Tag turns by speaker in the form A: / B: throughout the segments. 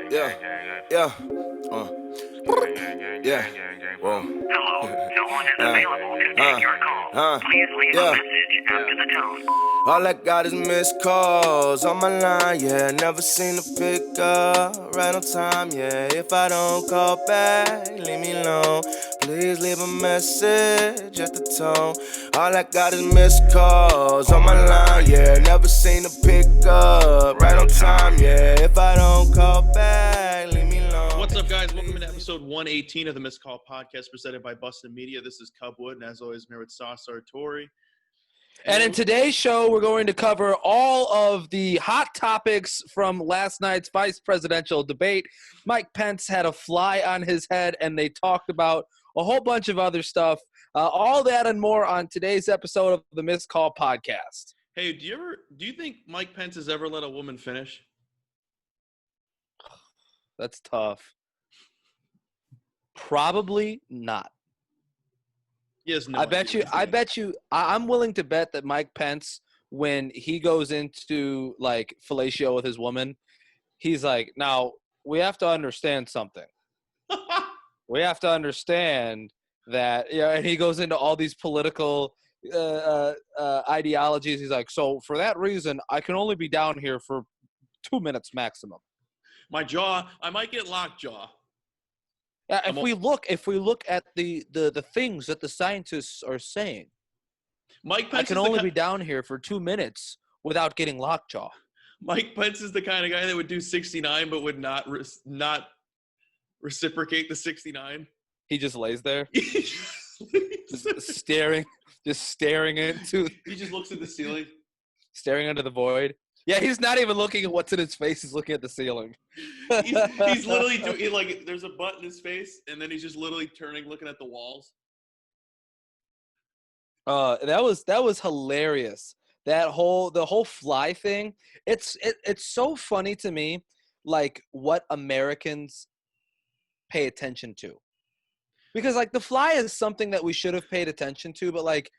A: Yeah, yeah, uh, yeah, whoa.
B: Hello, no one is available to take your call. Please leave a
A: yeah.
B: message after the tone.
A: All I got is missed calls on my line, yeah. Never seem to pick up right on time, yeah. If I don't call back, leave me alone. Please leave a message at the tone. All I got is missed calls on my line, yeah. Never seem to pick up right on time, yeah. If I don't call back, leave me alone.
C: What's up, guys? Welcome to episode 118 of the Missed Call Podcast presented by Busted Media. This is Cub Wood, and as always, I'm here with Sauce Sartori.
D: And in today's show, we're going to cover all of the hot topics from last night's vice presidential debate. Mike Pence had a fly on his head, and they talked about a whole bunch of other stuff. All that and more on today's episode of the Missed Call Podcast.
C: Hey, do you think Mike Pence has ever let a woman finish?
D: That's tough. Probably not.
C: Yes, no.
D: I bet you. I'm willing to bet that Mike Pence, when he goes into like fellatio with his woman, he's like, now we have to understand something. We have to understand that, and he goes into all these political ideologies. He's like, so for that reason, I can only be down here for 2 minutes maximum.
C: My jaw, I might get lockjaw.
D: Yeah, if we look at the things that the scientists are saying,
C: Mike Pence
D: I can only be down here for 2 minutes without getting lockjaw.
C: Mike Pence is the kind of guy that would do 69 but would not reciprocate the 69.
D: He just lays there, just staring into.
C: He just looks at the ceiling,
D: staring into the void. Yeah, he's not even looking at what's in his face. He's looking at the ceiling.
C: he's literally doing like there's a butt in his face, and then he's just literally looking at the walls.
D: That was hilarious. The whole fly thing. It's so funny to me, like what Americans pay attention to, because like the fly is something that we should have paid attention to, but like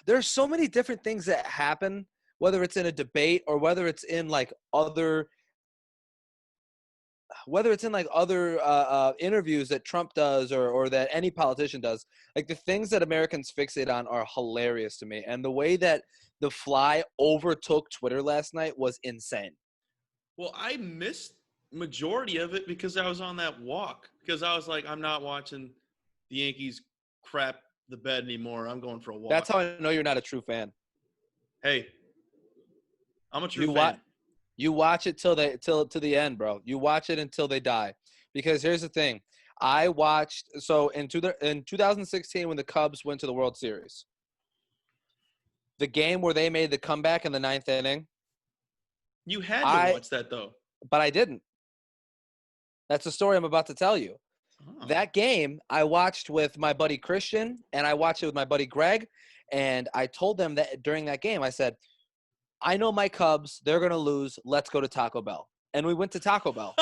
D: there's so many different things that happen, whether it's in a debate or whether it's in like other interviews that Trump does or that any politician does. Like the things that Americans fixate on are hilarious to me. And the way that the fly overtook Twitter last night was insane.
C: Well, I missed majority of it because I was on that walk. Because I was like, I'm not watching the Yankees crap the bed anymore. I'm going for a walk.
D: That's how I know you're not a true fan.
C: Hey, I'm a true fan.
D: You watch it till to the end, bro. You watch it until they die. Because here's the thing. I watched in 2016 when the Cubs went to the World Series. The game where they made the comeback in the 9th inning.
C: You had to watch that though.
D: But I didn't. That's the story I'm about to tell you. Oh. That game I watched with my buddy Christian, and I watched it with my buddy Greg, and I told them that during that game, I said, I know my Cubs, they're going to lose. Let's go to Taco Bell. And we went to Taco Bell.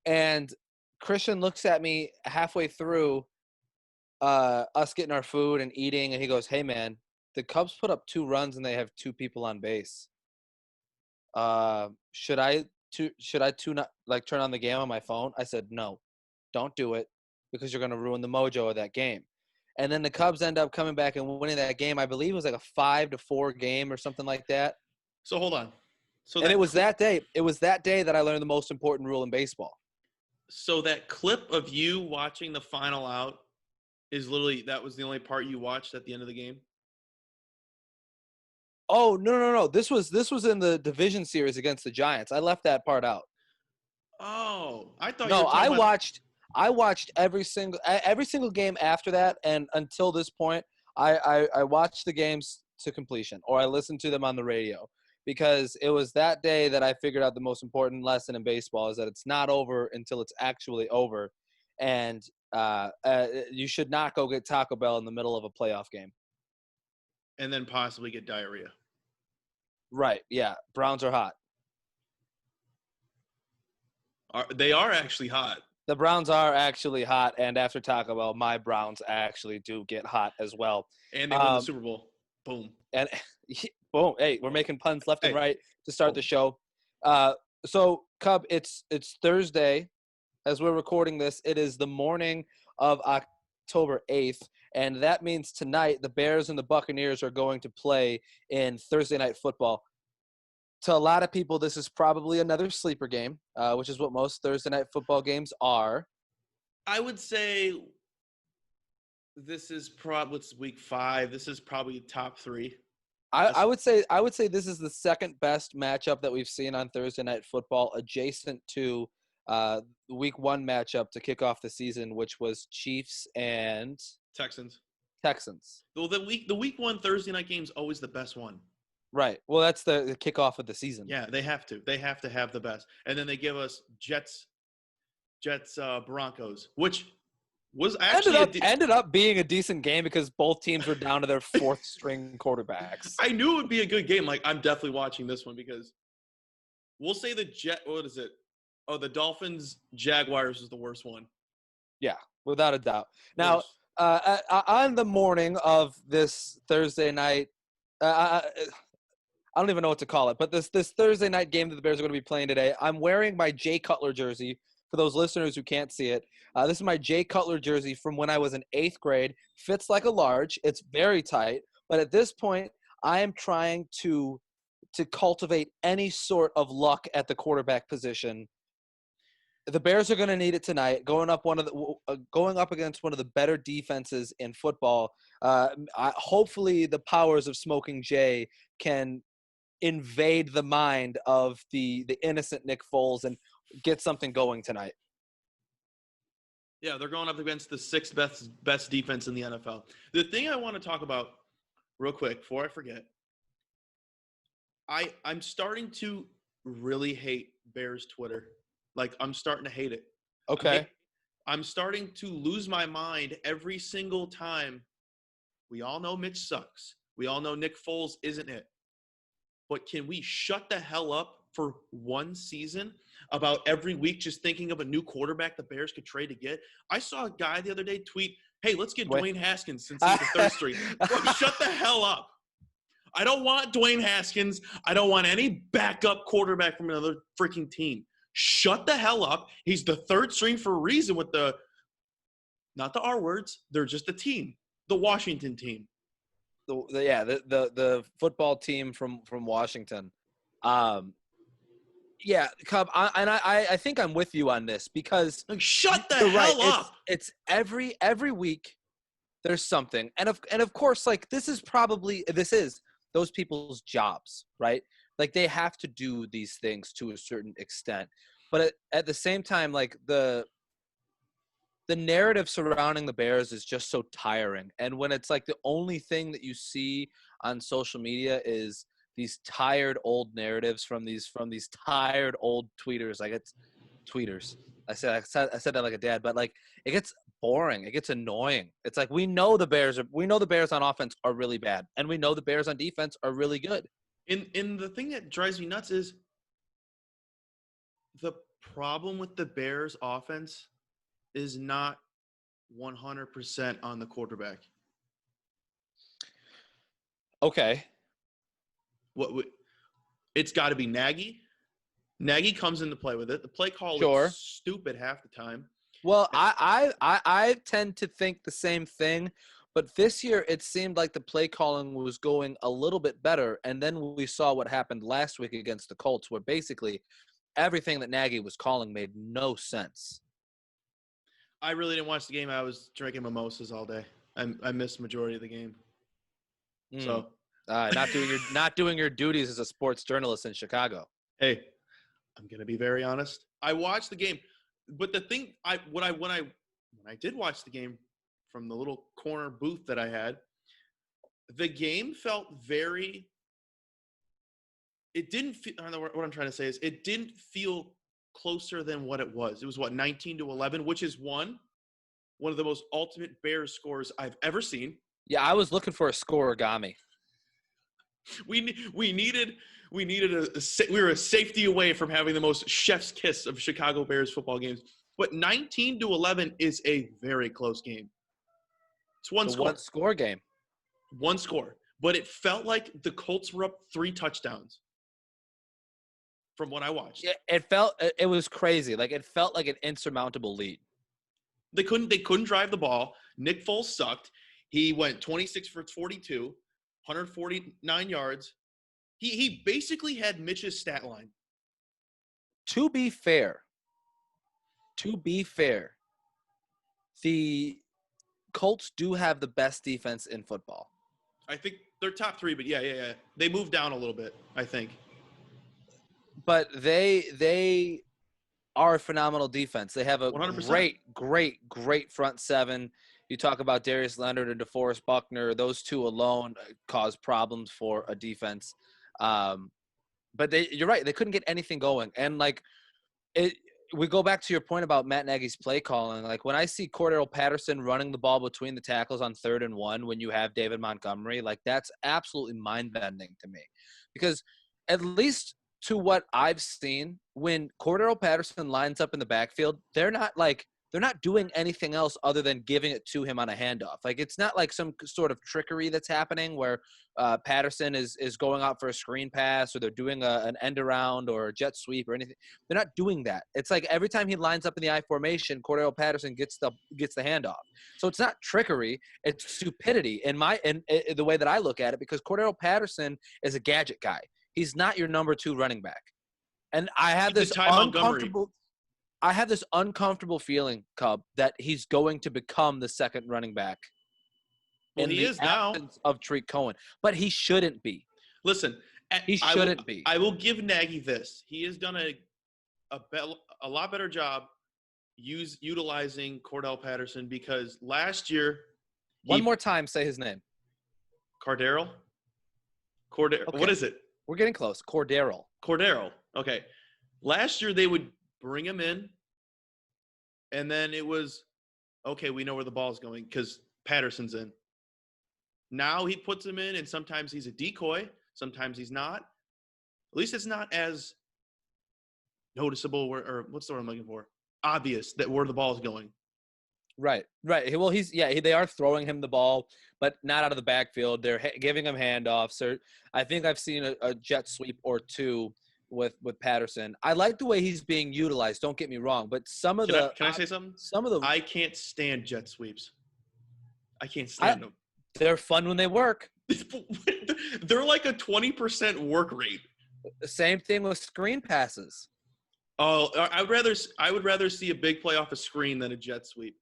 D: And Christian looks at me halfway through us getting our food and eating, and he goes, hey, man, the Cubs put up 2 runs, and they have 2 people on base. Should I turn on the game on my phone? I said, no, don't do it because you're going to ruin the mojo of that game. And then the Cubs end up coming back and winning that game. I believe it was like a 5-4 game or something like that.
C: So hold on.
D: It was that day. It was that day that I learned the most important rule in baseball.
C: So that clip of you watching the final out is literally, that was the only part you watched at the end of the game?
D: Oh, no. This was in the division series against the Giants. I left that part out.
C: Oh, I thought
D: no,
C: you were talking about...
D: I watched every single game after that, and until this point, I watched the games to completion, or I listened to them on the radio, because it was that day that I figured out the most important lesson in baseball is that it's not over until it's actually over, and you should not go get Taco Bell in the middle of a playoff game.
C: And then possibly get diarrhea.
D: Right, yeah. Browns are hot.
C: They are actually hot.
D: The Browns are actually hot, and after Taco Bell, my Browns actually do get hot as well.
C: And they won the Super Bowl. Boom.
D: And boom. Hey, we're making puns left and right to start the show. So Cub, it's Thursday as we're recording this. It is the morning of October 8th, and that means tonight the Bears and the Buccaneers are going to play in Thursday Night Football. To a lot of people, this is probably another sleeper game, which is what most Thursday Night Football games are.
C: I would say this is probably week 5. This is probably top 3.
D: I would say this is the second best matchup that we've seen on Thursday Night Football, adjacent to week 1 matchup to kick off the season, which was Chiefs and
C: Texans.
D: Texans.
C: Well, the week 1 Thursday night game is always the best one.
D: Right. Well, that's the kickoff of the season.
C: Yeah, they have to. They have to have the best. And then they give us Jets, Broncos, which was actually
D: ended up being a decent game because both teams were down to their 4th string quarterbacks.
C: I knew it would be a good game. Like, I'm definitely watching this one because we'll say what is it? Oh, the Dolphins Jaguars is the worst one.
D: Yeah, without a doubt. Now, on the morning of this Thursday night, I don't even know what to call it, but this Thursday night game that the Bears are going to be playing today, I'm wearing my Jay Cutler jersey. For those listeners who can't see it, this is my Jay Cutler jersey from when I was in 8th grade. Fits like a large. It's very tight. But at this point, I am trying to cultivate any sort of luck at the quarterback position. The Bears are going to need it tonight, going up against one of the better defenses in football. Hopefully, the powers of Smoking Jay can invade the mind of the innocent Nick Foles and get something going tonight.
C: Yeah, they're going up against the 6th best defense in the NFL. The thing I want to talk about real quick before I forget, I'm starting to really hate Bears Twitter. Like, I'm starting to hate it.
D: Okay.
C: I'm starting to lose my mind every single time. We all know Mitch sucks. We all know Nick Foles isn't it. But can we shut the hell up for one season about every week just thinking of a new quarterback the Bears could trade to get? I saw a guy the other day tweet, hey, let's get Dwayne Haskins since he's the 3rd string. Bro, shut the hell up. I don't want Dwayne Haskins. I don't want any backup quarterback from another freaking team. Shut the hell up. He's the 3rd string for a reason with not the R words. They're just a team, the Washington team.
D: The football team from Washington. Yeah, Cub, I think I'm with you on this because
C: like, shut the hell up.
D: It's every week there's something, and of course, like this is those people's jobs, right? Like they have to do these things to a certain extent, but at the same time, like the narrative surrounding the Bears is just so tiring. And when it's like the only thing that you see on social media is these tired old narratives from these tired old tweeters, like it's tweeters. I said that like a dad, but like it gets boring. It gets annoying. It's like we know the Bears on offense are really bad, and we know the Bears on defense are really good.
C: And the thing that drives me nuts is the problem with the Bears offense is not 100% on the quarterback.
D: Okay.
C: It's got to be Nagy. Nagy comes into play with it. The play call is stupid half the time.
D: Well, I tend to think the same thing, but this year it seemed like the play calling was going a little bit better, and then we saw what happened last week against the Colts, where basically everything that Nagy was calling made no sense.
C: I really didn't watch the game. I was drinking mimosas all day. I missed the majority of the game. So
D: not doing your duties as a sports journalist in Chicago.
C: Hey, I'm gonna be very honest. I watched the game, but the thing when I did watch the game from the little corner booth that I had, the game felt very. It didn't feel. I don't know what I'm trying to say is it didn't feel closer than what it was. It was 19-11, which is one of the most ultimate Bears scores I've ever seen.
D: Yeah, I was looking for a scoregami.
C: We were a safety away from having the most chef's kiss of Chicago Bears football games. But 19-11 is a very close game. It's one
D: score game.
C: One score. But it felt like the Colts were up 3 touchdowns. from what I watched.
D: It was crazy. Like it felt like an insurmountable lead.
C: They couldn't drive the ball. Nick Foles sucked. He went 26 for 42, 149 yards. He basically had Mitch's stat line.
D: To be fair, the Colts do have the best defense in football.
C: I think they're top 3, but yeah. They moved down a little bit, I think.
D: But they are a phenomenal defense. They have a
C: 100%.
D: great front seven. You talk about Darius Leonard and DeForest Buckner. Those two alone cause problems for a defense. But you're right. They couldn't get anything going. And we go back to your point about Matt Nagy's play calling. Like when I see Cordero Patterson running the ball between the tackles on 3rd and 1 when you have David Montgomery, like that's absolutely mind-bending to me. Because at least to what I've seen, when Cordero Patterson lines up in the backfield, they're not doing anything else other than giving it to him on a handoff. Like it's not like some sort of trickery that's happening where Patterson is going out for a screen pass or they're doing an end around or a jet sweep or anything. They're not doing that. It's like every time he lines up in the I formation, Cordero Patterson gets the handoff. So it's not trickery, it's stupidity in the way that I look at it, because Cordero Patterson is a gadget guy. He's not your number 2 running back. And I have this uncomfortable feeling, Cub, that he's going to become the second running back.
C: Well, he is now
D: of Tariq Cohen, but he shouldn't be.
C: Listen,
D: he shouldn't be.
C: I will give Nagy this. He has done a lot better job utilizing Cordell Patterson, because last year.
D: One more time, say his name.
C: Cordero. Okay. What is it?
D: We're getting close. Cordero.
C: Okay. Last year they would bring him in, and then it was, okay, we know where the ball's going because Patterson's in. Now he puts him in, and sometimes he's a decoy, sometimes he's not. At least it's not as noticeable, or what's the word I'm looking for? Obvious that where the ball is going.
D: Right. Well, they are throwing him the ball, but not out of the backfield. They're giving him handoffs. Or I think I've seen a jet sweep or two with Patterson. I like the way he's being utilized. Don't get me wrong, but
C: Can I say something? I can't stand jet sweeps. I can't stand them.
D: They're fun when they work.
C: They're like a 20% work rate.
D: Same thing with screen passes.
C: Oh, I would rather see a big play off a screen than a jet sweep.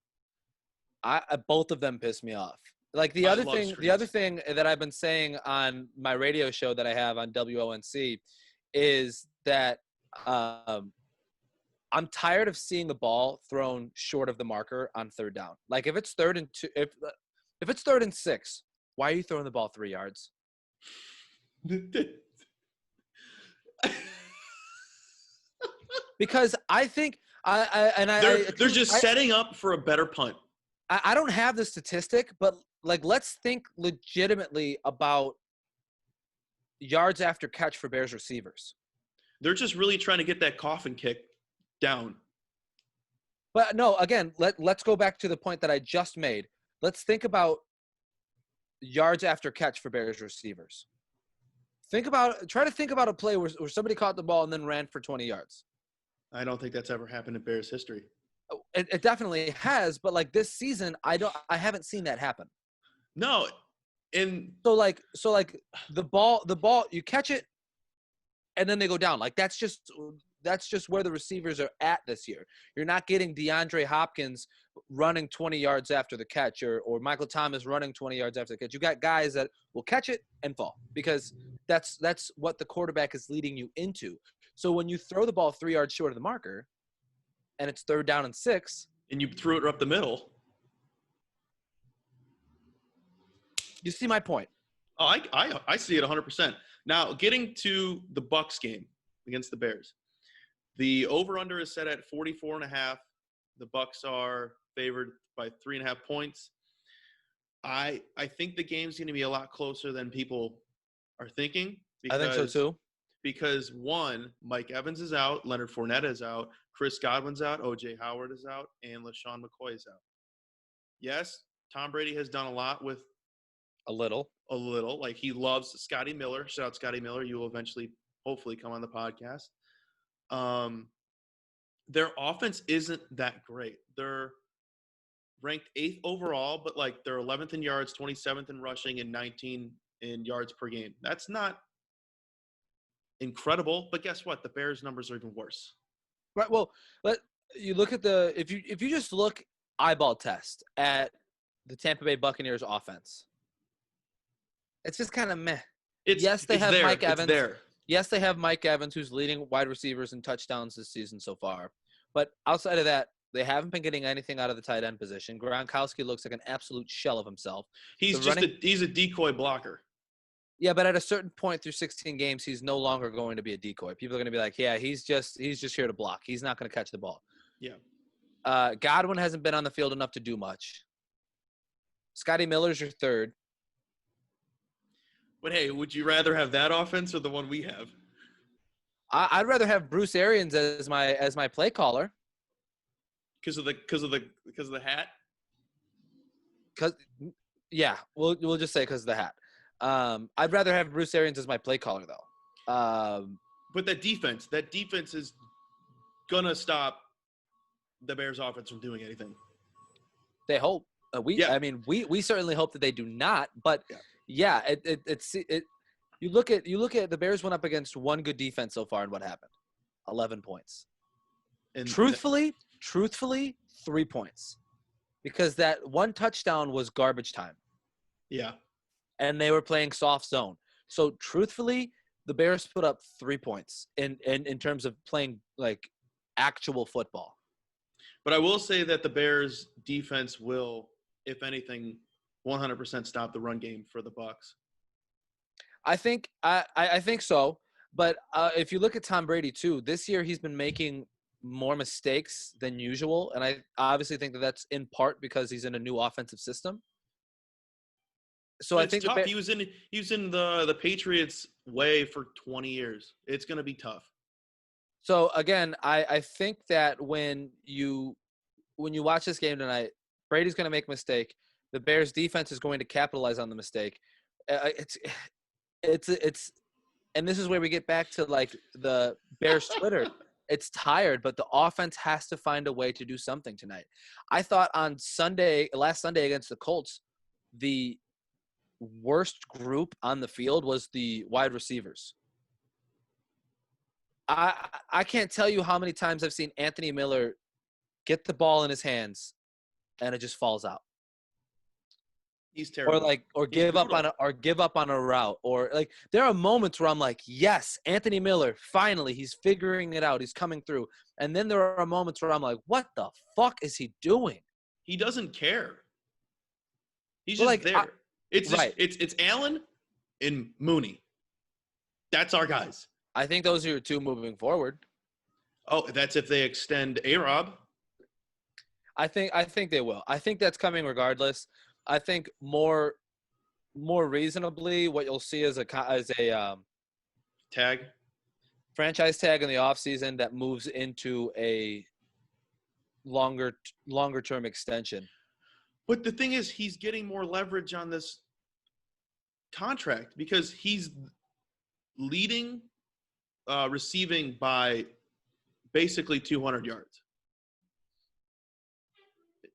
D: Both of them piss me off. Like the other thing that I've been saying on my radio show that I have on WONC is that I'm tired of seeing the ball thrown short of the marker on 3rd down. Like if it's 3rd and 2, if it's 3rd and 6, why are you throwing the ball 3 yards? Because I think
C: they're just setting up for a better punt.
D: I don't have the statistic, but let's think legitimately about yards after catch for Bears receivers.
C: They're just really trying to get that coffin kick down.
D: But no, again, let's go back to the point that I just made. Let's think about yards after catch for Bears receivers. Try to think about a play where somebody caught the ball and then ran for 20 yards.
C: I don't think that's ever happened in Bears history.
D: It definitely has, but this season, I haven't seen that happen.
C: No, and
D: so the ball, you catch it, and then they go down. Like that's just where the receivers are at this year. You're not getting DeAndre Hopkins running 20 yards after the catch, or Michael Thomas running 20 yards after the catch. You got guys that will catch it and fall, because that's what the quarterback is leading you into. So when you throw the ball 3 yards short of the marker, and it's 3rd down and 6,
C: and you threw it up the middle.
D: You see my point?
C: Oh, I see it 100%. Now, getting to the Bucs game against the Bears, the over/under is set at 44.5. The Bucs are favored by 3.5 points. I think the game's going to be a lot closer than people are thinking.
D: I think so too.
C: Because one, Mike Evans is out, Leonard Fournette is out, Chris Godwin's out, O.J. Howard is out, and LaShawn McCoy is out. Yes, Tom Brady has done a lot with
D: a little.
C: Like he loves Scotty Miller. Shout out Scotty Miller. You will eventually, hopefully, come on the podcast. Their offense isn't that great. They're ranked 8th overall, but like they're 11th in yards, 27th in rushing, and 19 in yards per game. That's not incredible, but guess what? The Bears' numbers are even worse.
D: Right. Well, you look at if you just look eyeball test at the Tampa Bay Buccaneers offense, it's just kind of meh. Yes, they have Mike Evans.
C: It's there.
D: Yes, they have Mike Evans, who's leading wide receivers in touchdowns this season so far. But outside of that, they haven't been getting anything out of the tight end position. Gronkowski looks like an absolute shell of himself.
C: He's a decoy blocker.
D: Yeah, but at a certain point through 16 games, he's no longer going to be a decoy. People are going to be like, yeah, he's just here to block. He's not going to catch the ball.
C: Yeah.
D: Godwin hasn't been on the field enough to do much. Scotty Miller's your third.
C: But hey, would you rather have that offense or the one we have?
D: I'd rather have Bruce Arians as my play caller.
C: Because of the hat?
D: Yeah, we'll just say because of the hat. I'd rather have Bruce Arians as my play caller though.
C: But that defense is gonna stop the Bears offense from doing anything.
D: They hope. I mean, we certainly hope that they do not. But yeah, you look at the Bears went up against one good defense so far, and what happened? 11 points. And truthfully, 3 points, because that one touchdown was garbage time.
C: Yeah.
D: And they were playing soft zone. So truthfully, the Bears put up 3 points in terms of playing like actual football.
C: But I will say that the Bears defense will, if anything, 100% stop the run game for the Bucs.
D: I think so. But if you look at Tom Brady too, this year he's been making more mistakes than usual, and I obviously think that that's in part because he's in a new offensive system. So
C: it's
D: I think
C: tough. He was in the Patriots way for 20 years. It's going to be tough.
D: So again, I think that when you watch this game tonight, Brady's going to make a mistake. The Bears defense is going to capitalize on the mistake. It's and this is where we get back to like the Bears Twitter. It's tired, but the offense has to find a way to do something tonight. I thought last Sunday against the Colts, the worst group on the field was the wide receivers. I can't tell you how many times I've seen Anthony Miller get the ball in his hands and it just falls out.
C: He's terrible.
D: Or give up on a route, or like there are moments where I'm like, yes, Anthony Miller, finally he's figuring it out, he's coming through. And then there are moments where I'm like, what the fuck is he doing?
C: He doesn't care. He's just there. It's Allen and Mooney. That's our guys.
D: I think those are your two moving forward.
C: Oh, that's if they extend A-Rob.
D: I think they will. I think that's coming regardless. I think more reasonably, what you'll see is a
C: tag,
D: franchise tag in the offseason that moves into a longer term extension.
C: But the thing is, he's getting more leverage on this contract because he's leading receiving by basically 200 yards.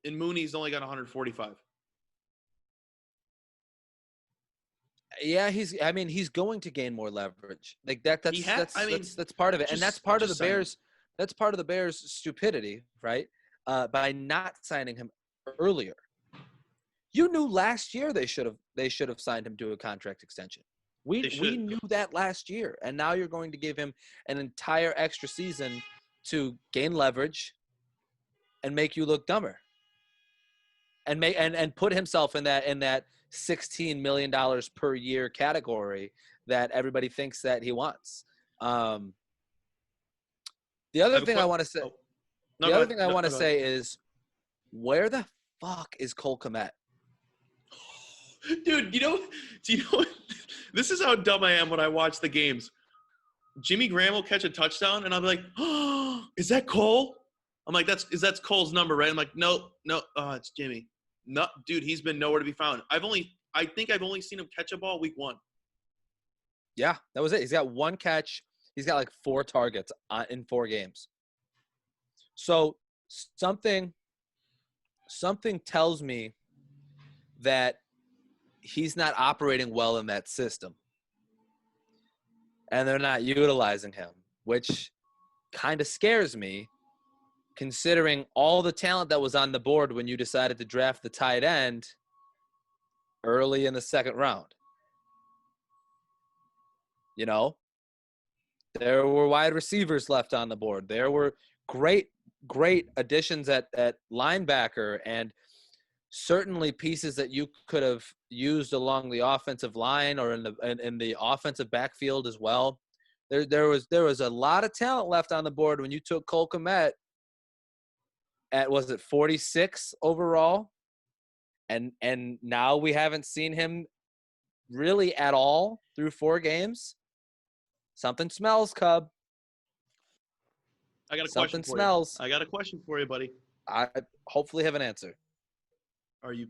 C: And Mooney's only got 145.
D: Yeah, he's going to gain more leverage. Like that's part of it. And that's part of the Bears. That's part of the Bears' stupidity, right? By not signing him earlier. You knew last year they should have signed him to a contract extension. We knew that last year, and now you're going to give him an entire extra season to gain leverage and make you look dumber. And put himself in that $16 million per year category that everybody thinks that he wants. The other thing I want to say is, where the fuck is Cole Kmet?
C: Dude, do you know this is how dumb I am when I watch the games. Jimmy Graham will catch a touchdown and I'll be like, oh, is that Cole? I'm like, that's Cole's number, right? I'm like, no, it's Jimmy. No, dude, he's been nowhere to be found. I think I've only seen him catch a ball week 1.
D: Yeah, that was it. He's got one catch He's got like 4 targets in 4 games. So something tells me that he's not operating well in that system. And they're not utilizing him, which kind of scares me, considering all the talent that was on the board when you decided to draft the tight end early in the 2nd round. You know, there were wide receivers left on the board. There were great additions at linebacker, and certainly pieces that you could have used along the offensive line or in the offensive backfield as well. There was a lot of talent left on the board when you took Cole Kmet at, was it 46 overall? And now we haven't seen him really at all through 4 games. Something smells, Cub.
C: I got a
D: Something
C: question for
D: smells.
C: you. I got a question for you, buddy.
D: I hopefully have an answer.
C: Are you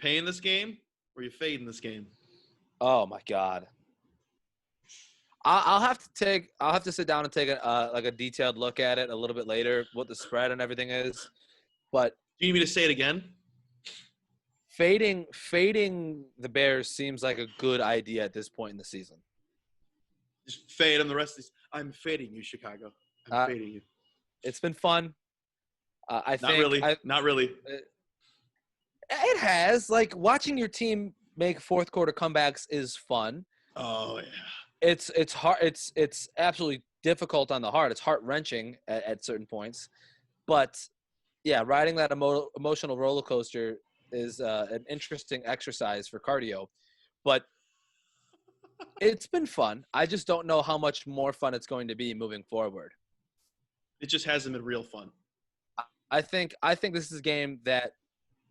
C: paying this game or are you fading this game?
D: Oh my God. I'll have to sit down and take a detailed look at it a little bit later, what the spread and everything is. But
C: Do you need me to say it again?
D: fading the Bears seems like a good idea at this point in the season.
C: Just fade them the rest of this. I'm fading you, Chicago. I'm fading you.
D: It's been fun. Not
C: really.
D: It has, like, watching your team make 4th quarter comebacks is fun.
C: Oh yeah.
D: It's hard. It's absolutely difficult on the heart. It's heart-wrenching at certain points. But yeah, riding that emotional roller coaster is an interesting exercise for cardio. But it's been fun. I just don't know how much more fun it's going to be moving forward.
C: It just hasn't been real fun.
D: I think this is a game that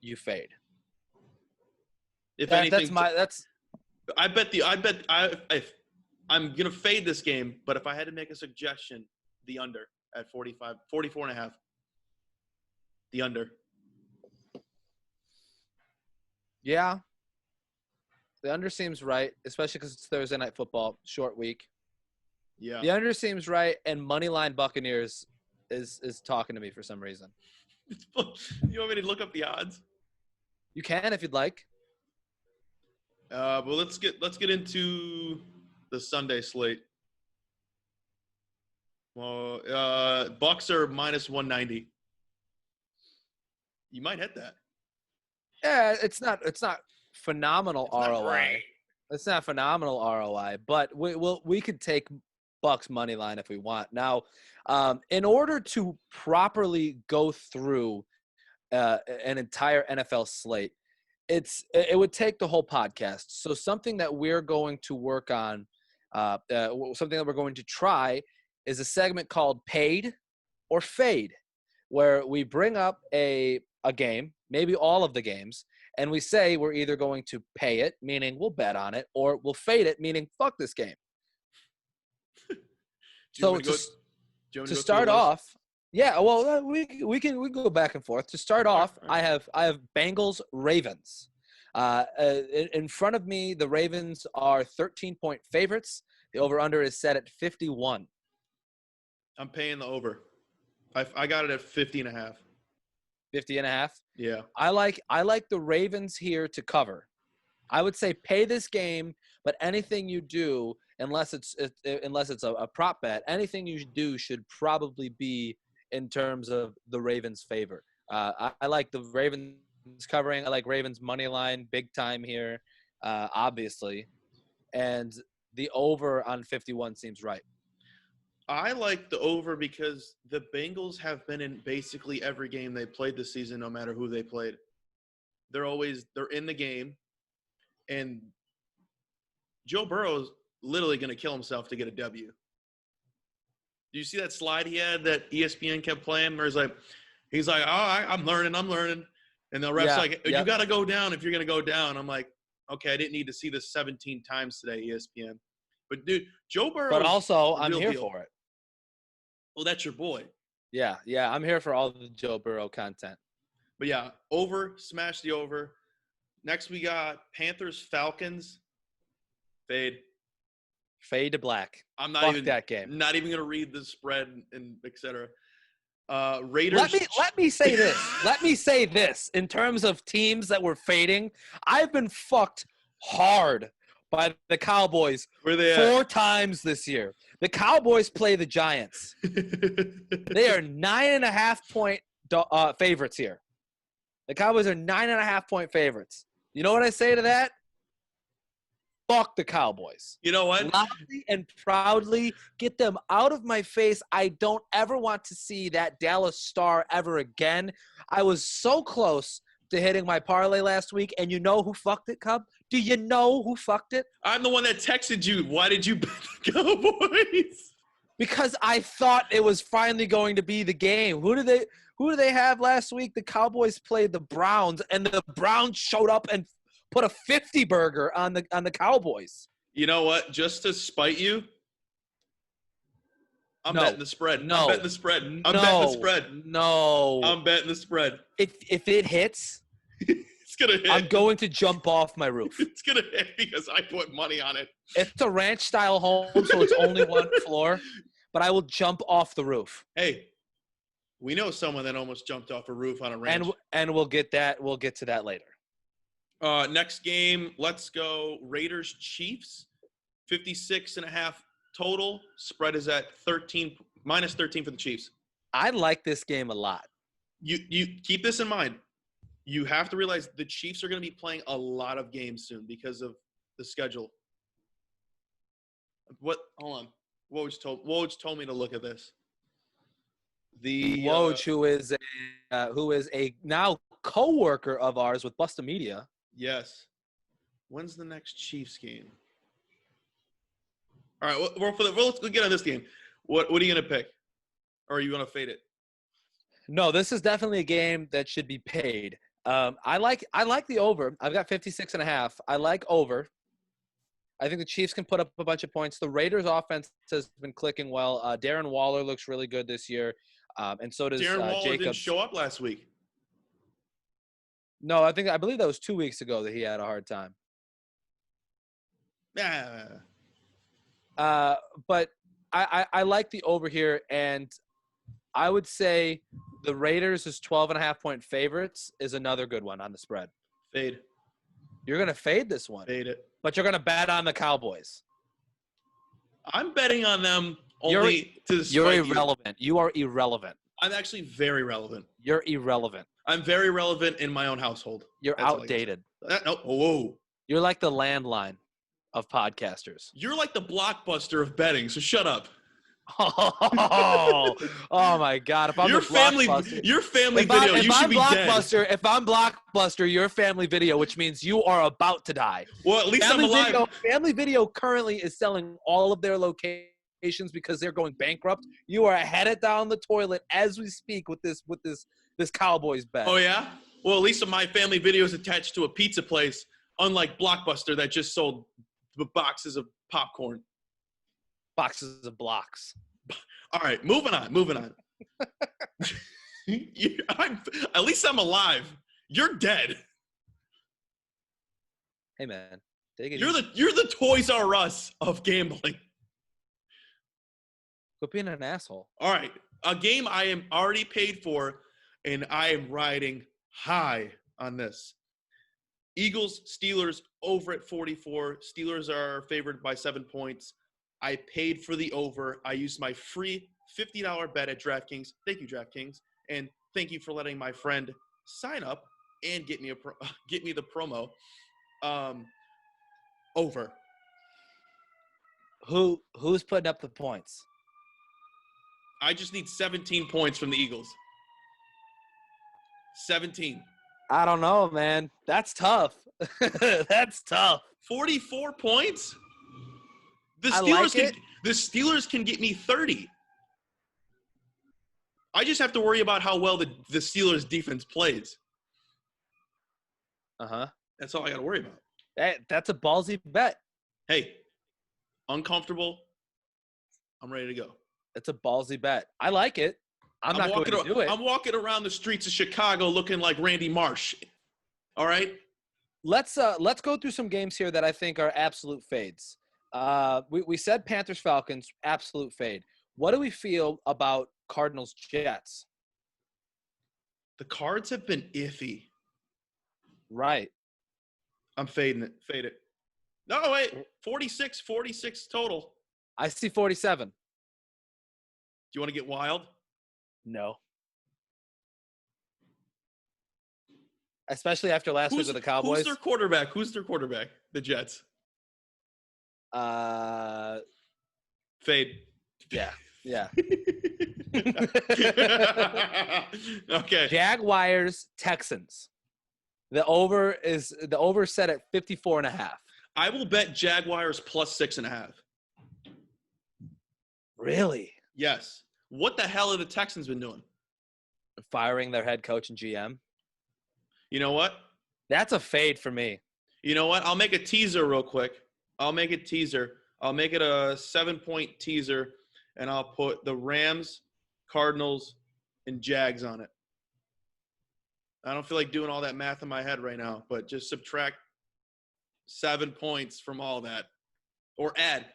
D: you fade.
C: If anything, I'm going to fade this game, but if I had to make a suggestion, the under at 44.5. The under.
D: Yeah. The under seems right, especially because it's Thursday night football, short week.
C: Yeah.
D: The under seems right, and Moneyline Buccaneers is talking to me for some reason.
C: You want me to look up the odds?
D: You can if you'd like.
C: Well, let's get into the Sunday slate. Well, Bucks are minus 190. You might hit that.
D: Yeah, it's not phenomenal
C: It's not
D: ROI.
C: great.
D: It's not phenomenal ROI, but we could take Bucks money line if we want. Now, in order to properly go through an entire NFL slate, it would take the whole podcast. So something that we're going to work on, something that we're going to try, is a segment called Paid or Fade, where we bring up a game, maybe all of the games, and we say we're either going to pay it, meaning we'll bet on it, or we'll fade it, meaning fuck this game. So to start off, yeah, well, we can go back and forth. To start off, I have Bengals Ravens. In front of me, the Ravens are 13-point favorites. The over/under is set at 51.
C: I'm paying the over. I got it at 50.5.
D: 50.5.
C: Yeah.
D: I like the Ravens here to cover. I would say pay this game, but anything you do, unless it's a prop bet, anything you do should probably be in terms of the Ravens' favor. I like the Ravens covering. I like Ravens money line big time here, obviously, and the over on 51 seems right.
C: I like the over because the Bengals have been in basically every game they played this season, no matter who they played. They're in the game, and Joe Burrow's literally going to kill himself to get a W. Do you see that slide he had that ESPN kept playing where he's like, oh, I'm learning. And the ref's you got to go down if you're going to go down. I'm like, okay, I didn't need to see this 17 times today, ESPN. But, dude, Joe Burrow.
D: But also, I'm here for it.
C: Well, that's your boy.
D: Yeah, I'm here for all the Joe Burrow content.
C: But, yeah, over, smash the over. Next we got Panthers, Falcons. Fade.
D: Fade to black.
C: I'm not
D: Fuck
C: even
D: that game.
C: Not even gonna read the spread and etc. Raiders.
D: Let me say this. Let me say this. In terms of teams that were fading, I've been fucked hard by the Cowboys
C: Where they
D: 4 times this year. The Cowboys play the Giants. They are 9.5-point favorites here. The Cowboys are 9.5-point favorites. You know what I say to that? Fuck the Cowboys.
C: You know what?
D: Loudly and proudly get them out of my face. I don't ever want to see that Dallas Star ever again. I was so close to hitting my parlay last week, and you know who fucked it, Cub? Do you know who fucked it?
C: I'm the one that texted you. Why did you bet the Cowboys?
D: Because I thought it was finally going to be the game. Who do they have last week? The Cowboys played the Browns, and the Browns showed up and put a 50 burger on the Cowboys.
C: You know what? Just to spite you, I'm betting the spread.
D: No.
C: I'm betting the spread. I'm betting the spread.
D: No.
C: I'm betting the spread.
D: If it hits,
C: It's gonna hit.
D: I'm going to jump off my roof.
C: It's gonna hit because I put money on it.
D: It's a ranch-style home, so it's only one floor, but I will jump off the roof.
C: Hey, we know someone that almost jumped off a roof on a ranch.
D: And we'll get to that later.
C: Next game, let's go Raiders Chiefs. 56.5 total. Spread is at minus 13 for the Chiefs.
D: I like this game a lot.
C: You keep this in mind. You have to realize the Chiefs are going to be playing a lot of games soon because of the schedule. Hold on. Woj told me to look at this.
D: Woj, who is a now co-worker of ours with Busta Media.
C: Yes. When's the next Chiefs game? All right, let's get on this game. What are you going to pick? Or are you going to fade it?
D: No, this is definitely a game that should be paid. I like the over. I've got 56.5. I like over. I think the Chiefs can put up a bunch of points. The Raiders' offense has been clicking well. Darren Waller looks really good this year, and so does
C: Darren Waller
D: Jacobs.
C: didn't show up last week.
D: No, I believe that was 2 weeks ago that he had a hard time.
C: Yeah.
D: But I like the over here, and I would say the Raiders as 12.5-point favorites is another good one on the spread.
C: Fade.
D: You're going to fade this one.
C: Fade it.
D: But you're going to bet on the Cowboys.
C: I'm betting on them only to spite
D: You're irrelevant. You are irrelevant.
C: I'm actually very relevant.
D: You're irrelevant.
C: I'm very relevant in my own household.
D: You're
C: That's all I can
D: outdated.
C: say. No, whoa.
D: You're like the landline of podcasters.
C: You're like the Blockbuster of betting, so shut up.
D: Oh my God! If I'm
C: your
D: the
C: family video, you should be dead.
D: If I'm Blockbuster, your family video, which means you are about to die.
C: Well, at least I'm alive.
D: Family Video currently is selling all of their locations because they're going bankrupt. You are headed down the toilet as we speak with this Cowboys bet.
C: Oh yeah. Well, at least my family video is attached to a pizza place, unlike Blockbuster that just sold boxes of popcorn.
D: Boxes of blocks.
C: All right, moving on. At least I'm alive. You're dead.
D: Hey man, take it
C: You're
D: easy.
C: the Toys R Us of gambling.
D: Quit being an asshole.
C: All right, a game I am already paid for, and I am riding high on this. Eagles, Steelers over at 44. Steelers are favored by 7 points. I paid for the over. I used my free $50 bet at DraftKings. Thank you, DraftKings, and thank you for letting my friend sign up and get me the promo. Over.
D: Who's putting up the points?
C: I just need 17 points from the Eagles. 17.
D: I don't know, man. That's tough. That's tough.
C: 44 points? The Steelers can get me 30. I just have to worry about how well the Steelers defense plays.
D: Uh-huh.
C: That's all I got to worry about.
D: That's a ballsy bet.
C: Hey, uncomfortable. I'm ready to go.
D: It's a ballsy bet. I like it. I'm not going to do it.
C: I'm walking around the streets of Chicago looking like Randy Marsh. All right?
D: Let's go through some games here that I think are absolute fades. We said Panthers Falcons, absolute fade. What do we feel about Cardinals Jets?
C: The Cards have been iffy.
D: Right.
C: I'm fading it. Fade it. No, wait. 46 total.
D: I see 47.
C: Do you want to get wild?
D: No. Especially after last week with the Cowboys.
C: Who's their quarterback? The Jets. Fade.
D: Yeah.
C: Okay.
D: Jaguars Texans. The over set at 54.5.
C: I will bet Jaguars plus 6.5.
D: Really?
C: Yes. What the hell have the Texans been doing?
D: Firing their head coach and GM.
C: You know what?
D: That's a fade for me.
C: You know what? I'll make a teaser real quick. I'll make it a 7-point teaser, and I'll put the Rams, Cardinals, and Jags on it. I don't feel like doing all that math in my head right now, but just subtract 7 points from all that. Or add.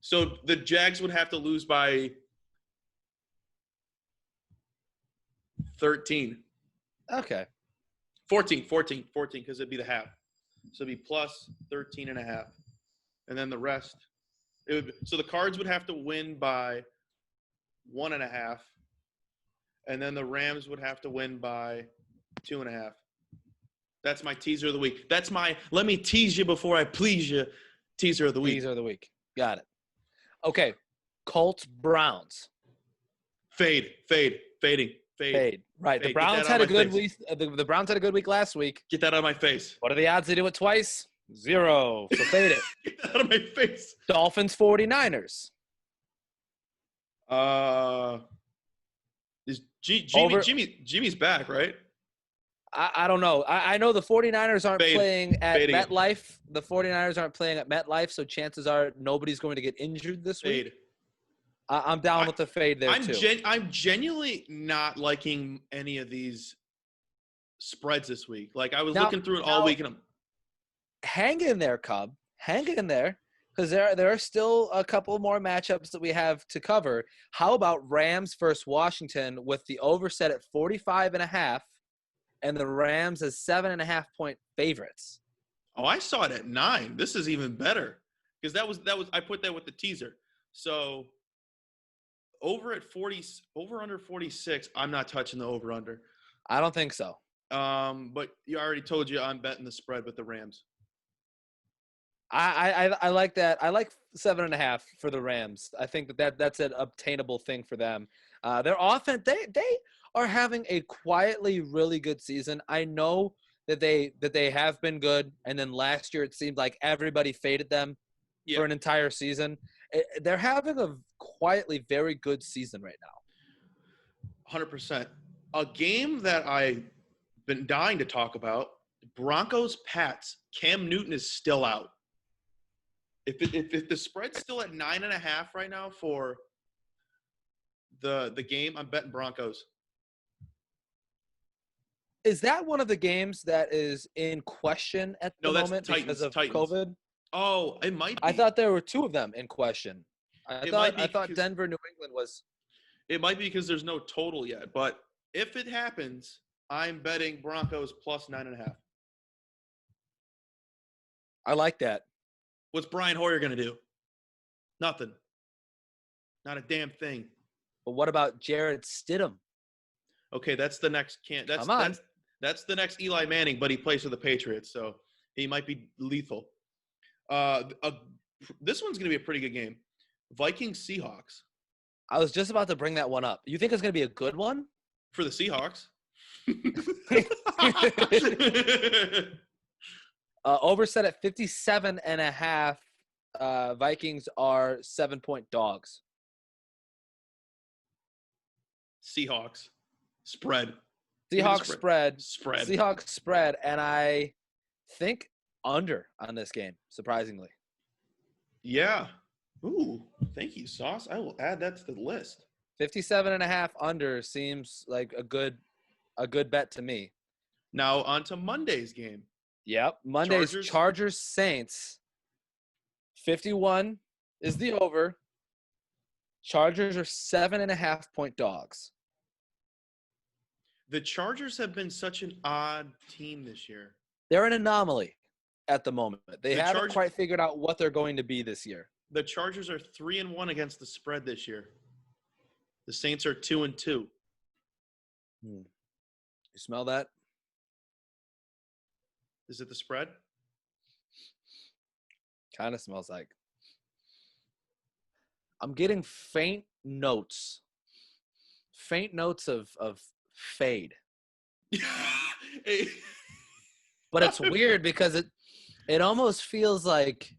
C: So the Jags would have to lose by 13.
D: Okay.
C: 14, because it'd be the half. So it'd be plus 13.5. And then the rest. So the Cards would have to win by 1.5. And then the Rams would have to win by 2.5. That's my teaser of the week. That's my let me tease you before I please you teaser of the week.
D: Teaser of the week. Got it. Okay. Colts Browns.
C: Fading.
D: Fade. Right.
C: Fade.
D: The Browns had a good week. The Browns had a good week last week.
C: Get that out of my face.
D: What are the odds they do it twice? 0. So fade it.
C: Get that out of my face.
D: Dolphins 49ers.
C: Is Jimmy's back, right?
D: I don't know. I know the 49ers aren't playing at
C: Fading it.
D: MetLife. The 49ers aren't playing at MetLife, so chances are nobody's going to get injured this week.
C: Fade.
D: I'm down with the fade there, too.
C: I'm genuinely not liking any of these spreads this week. Like, I was looking through it all week, and I'm
D: hang in there, Cub. Hang in there, because there are still a couple more matchups that we have to cover. How about Rams versus Washington with the over set at 45.5, and the Rams as 7.5-point favorites?
C: Oh, I saw it at 9. This is even better because that was I put that with the teaser. So over under 46. I'm not touching the over under.
D: I don't think so.
C: But you already told you I'm betting the spread with the Rams.
D: I like that. I like 7.5 for the Rams. I think that's an obtainable thing for them. Their offense, they are having a quietly really good season. I know that they have been good, and then last year it seemed like everybody faded them for an entire season. They're having a quietly very good season right now.
C: 100%. A game that I've been dying to talk about, Broncos Pats. Cam Newton is still out. If the spread's still at 9.5 right now for the game, I'm betting Broncos.
D: Is that one of the games that is in question at the moment because of COVID?
C: Oh, it might be.
D: I thought there were 2 of them in question. I thought Denver, New England was.
C: It might be because there's no total yet, but if it happens, I'm betting Broncos plus 9.5.
D: I like that.
C: What's Brian Hoyer going to do? Nothing. Not a damn thing.
D: But what about Jared Stidham?
C: Okay, that's the next that's the next Eli Manning, but he plays for the Patriots, so he might be lethal. This one's going to be a pretty good game. Vikings Seahawks.
D: I was just about to bring that one up. You think it's going to be a good one?
C: For the Seahawks.
D: Over set at 57.5. Vikings are 7-point dogs.
C: Seahawks. Spread.
D: Seahawks spread.
C: Seahawks
D: spread, and I think under on this game, surprisingly.
C: Yeah. Ooh, thank you, Sauce. I will add that to the list.
D: 57.5 under seems like a good bet to me.
C: Now on to Monday's game.
D: Yep. Monday's Chargers Saints. 51 is the over. Chargers are 7.5-point dogs.
C: The Chargers have been such an odd team this year.
D: They're an anomaly at the moment. They
C: The
D: haven't
C: Chargers-
D: quite figured out what they're going to be this year.
C: The Chargers are 3-1 against the spread this year. The Saints are 2-2.
D: You smell that?
C: Is it the spread?
D: Kind of smells like. I'm getting faint notes of fade.
C: Hey,
D: But it's weird because it almost feels like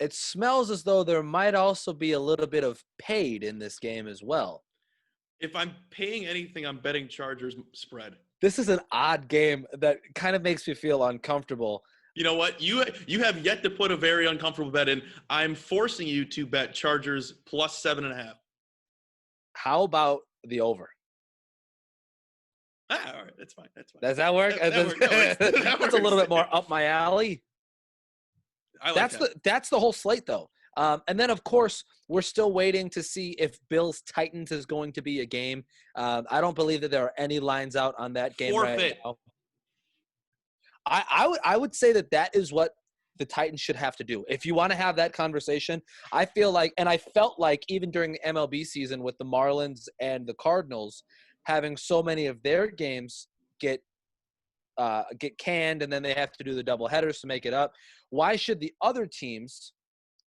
D: it smells as though there might also be a little bit of paid in this game as well.
C: if I'm paying anything, I'm betting Chargers spread.
D: This is an odd game that kind of makes me feel uncomfortable.
C: You know what? You have yet to put a very uncomfortable bet in. I'm forcing you to bet Chargers plus 7.5.
D: How about the over?
C: All right, that's fine. That's fine.
D: Does that work?
C: That works. That
D: That's a little
C: works.
D: bit more up my alley.
C: I like that.
D: That's the whole slate, though. And then, of course, we're still waiting to see if Bills Titans is going to be a game. I don't believe that there are any lines out on that game right
C: Forfeit.
D: now. I would say that is what the Titans should have to do. If you want to have that conversation, I feel like, and I felt like even during the MLB season with the Marlins and the Cardinals having so many of their games get canned and then they have to do the double headers to make it up. Why should the other teams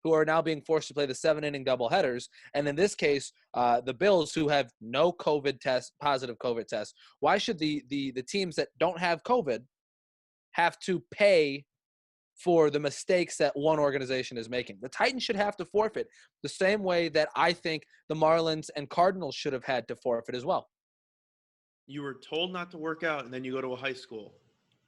D: who are now being forced to play the 7-inning double headers, and in this case, the Bills who have no positive COVID test, why should the teams that don't have COVID have to pay for the mistakes that one organization is making? The Titans should have to forfeit the same way that I think the Marlins and Cardinals should have had to forfeit as well.
C: You were told not to work out, and then you go to a high school.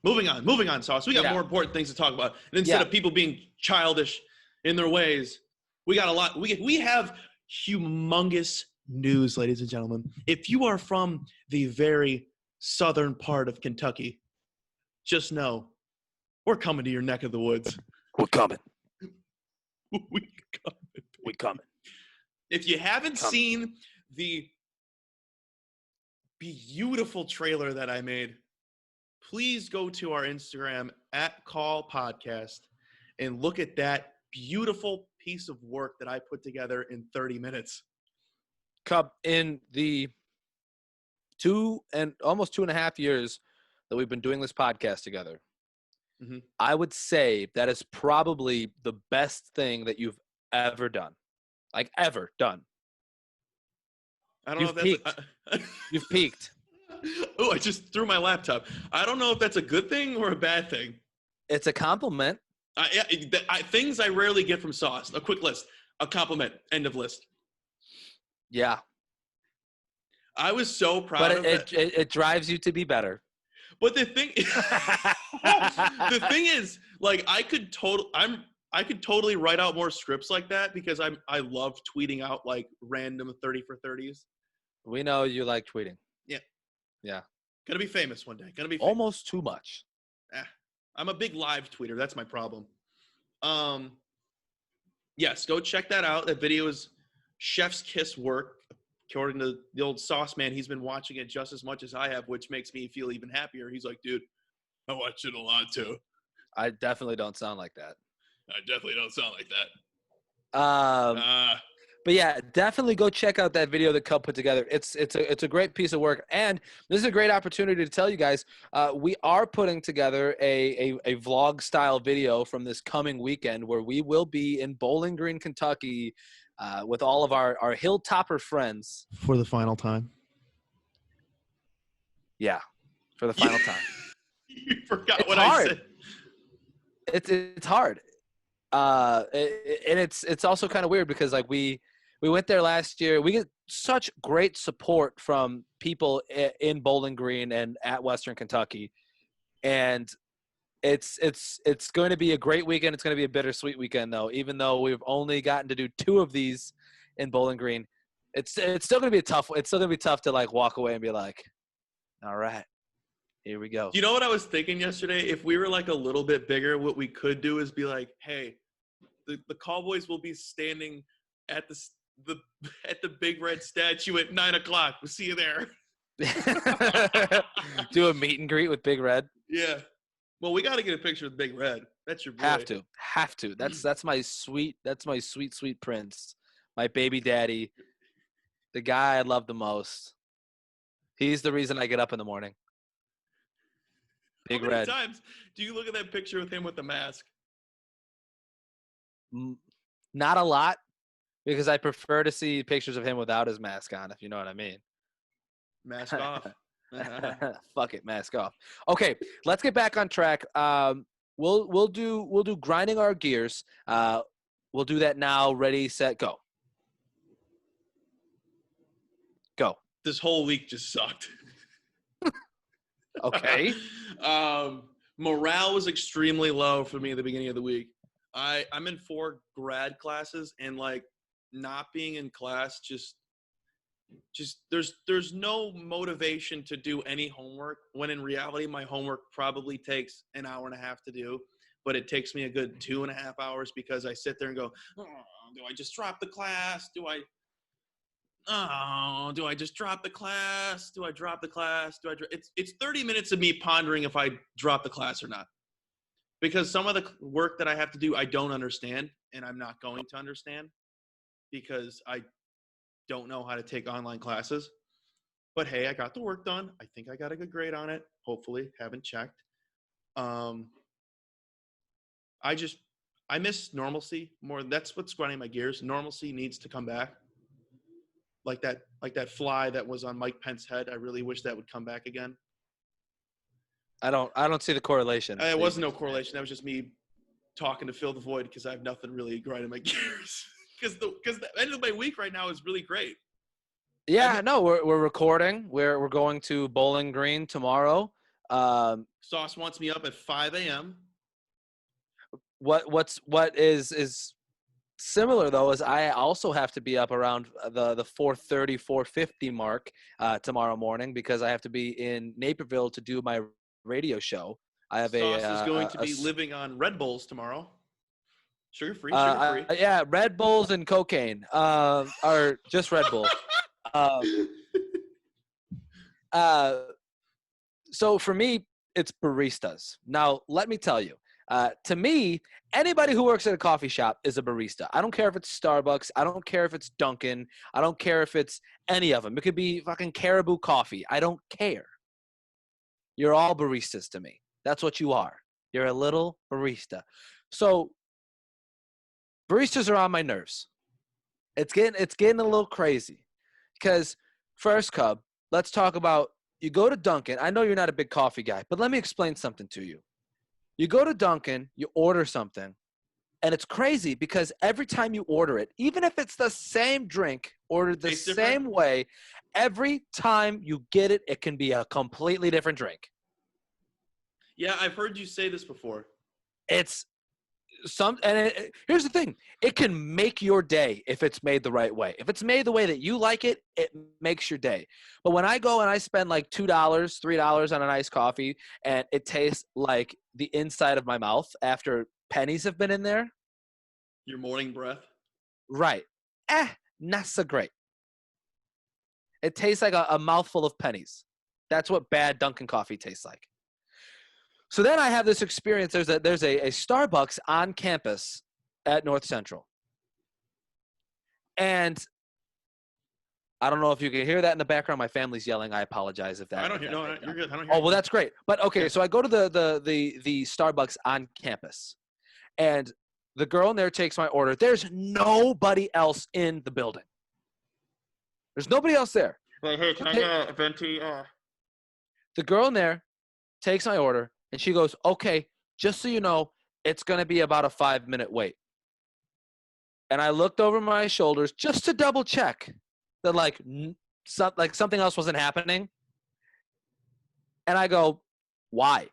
C: Moving on, Sauce. We got more important things to talk about. And instead of people being childish in their ways, we got a lot. We have humongous news, ladies and gentlemen. If you are from the very southern part of Kentucky, just know we're coming to your neck of the woods.
D: We're coming.
C: We coming. If you haven't seen the beautiful trailer that I made, please go to our Instagram @CallPodcast and look at that beautiful piece of work that I put together in 30 minutes.
D: Cub, in the almost 2.5 years that we've been doing this podcast together, I would say that is probably the best thing that you've ever done. Like, ever done.
C: I don't know if that's
D: You've peaked.
C: Oh, I just threw my laptop. I don't know if that's a good thing or a bad thing.
D: It's a compliment.
C: Things I rarely get from Sauce. A quick list. A compliment. End of list.
D: Yeah.
C: I was so proud of it.
D: But it drives you to be better.
C: But the thing is, like, I could totally write out more scripts like that because I love tweeting out like random 30 for 30s.
D: We know you like tweeting.
C: Yeah. Gonna be famous one day.
D: Almost too much.
C: I'm a big live tweeter. That's my problem. Yes, go check that out. That video is Chef's Kiss work. According to the old Sauce Man, he's been watching it just as much as I have, which makes me feel even happier. He's like, dude, I watch it a lot too.
D: I definitely don't sound like that.
C: I definitely don't sound like that.
D: But yeah, definitely go check out that video that Cub put together. It's a great piece of work, and this is a great opportunity to tell you guys we are putting together a vlog style video from this coming weekend where we will be in Bowling Green, Kentucky, with all of our Hilltopper friends
C: For the final time.
D: Yeah, for the final time.
C: You forgot
D: It's
C: what
D: hard.
C: I said.
D: It's hard, and it's also kind of weird because like we went there last year. We get such great support from people in Bowling Green and at Western Kentucky, and it's going to be a great weekend. It's going to be a bittersweet weekend though. Even though we've only gotten to do 2 of these in Bowling Green, it's still going to be tough. It's still going to be tough to like walk away and be like, all right, here we go.
C: You know what I was thinking yesterday? If we were like a little bit bigger, what we could do is be like, hey, the Cowboys will be standing at the at the big red statue at 9:00. We'll see you there.
D: Do a meet and greet with Big Red.
C: Yeah. Well, we got to get a picture of Big Red. That's your boy.
D: Have to. That's my sweet prince, my baby daddy, the guy I love the most. He's the reason I get up in the morning. Big
C: How many
D: Red.
C: times do you look at that picture with him with the mask?
D: Not a lot, because I prefer to see pictures of him without his mask on, if you know what I mean.
C: Mask off.
D: Fuck it, mask off. Okay, let's get back on track. We'll do grinding our gears. We'll do that now. Ready, set, go. Go.
C: This whole week just sucked.
D: Okay.
C: Morale was extremely low for me at the beginning of the week. I'm in 4 grad classes, and like not being in class just there's no motivation to do any homework, when in reality my homework probably takes an hour and a half to do, but it takes me a good 2.5 hours because I sit there and go, oh, do I just drop the class? Do I just drop the class? Do I drop the class? It's 30 minutes of me pondering if I drop the class or not. Because some of the work that I have to do I don't understand, and I'm not going to understand because I don't know how to take online classes. But hey, I got the work done. I think I got a good grade on it. Hopefully, haven't checked. I miss normalcy more. That's what's grinding my gears. Normalcy needs to come back. Like that fly that was on Mike Pence's head. I really wish that would come back again.
D: I don't see the correlation.
C: It wasn't no correlation. That was just me talking to fill the void because I have nothing really grinding my gears. Because the end of my week right now is really great.
D: Yeah, no, we're recording. We're going to Bowling Green tomorrow.
C: Sauce wants me up at 5 a.m.
D: What is similar though is I also have to be up around the 4:30, 4:50 mark tomorrow morning because I have to be in Naperville to do my radio show. I have
C: Sauce is going to be living on Red Bulls tomorrow. Sugar-free.
D: Yeah, Red Bulls and cocaine. Or just Red Bull. So for me, it's baristas. Now, let me tell you, to me, anybody who works at a coffee shop is a barista. I don't care if it's Starbucks. I don't care if it's Dunkin'. I don't care if it's any of them. It could be fucking Caribou Coffee. I don't care. You're all baristas to me. That's what you are. You're a little barista. So baristas are on my nerves. It's getting a little crazy. Because first, Cub, let's talk about, you go to Dunkin'. I know you're not a big coffee guy, but let me explain something to you. You go to Dunkin', you order something, and it's crazy because every time you order it, even if it's the same drink, ordered the same way, every time you get it, it can be a completely different drink.
C: Yeah, I've heard you say this before.
D: It's here's the thing. It can make your day if it's made the right way. If it's made the way that you like it, it makes your day. But when I go and I spend like $2, $3 on an iced coffee and it tastes like the inside of my mouth after pennies have been in there.
C: Your morning breath.
D: Right. Not so great. It tastes like a mouthful of pennies. That's what bad Dunkin' coffee tastes like. So then I have this experience. There's a Starbucks on campus at North Central. And I don't know if you can hear that in the background. My family's yelling. I apologize if that.
C: I don't hear. No, you're good. I don't hear.
D: Oh, well, that's great. But okay, so I go to the Starbucks on campus, and the girl in there takes my order. There's nobody else in the building. There's nobody else there.
C: Like, hey, can I get a venti?
D: The girl in there takes my order. And she goes, okay, just so you know, it's going to be about a 5-minute wait. And I looked over my shoulders just to double check that something else wasn't happening. And I go, why?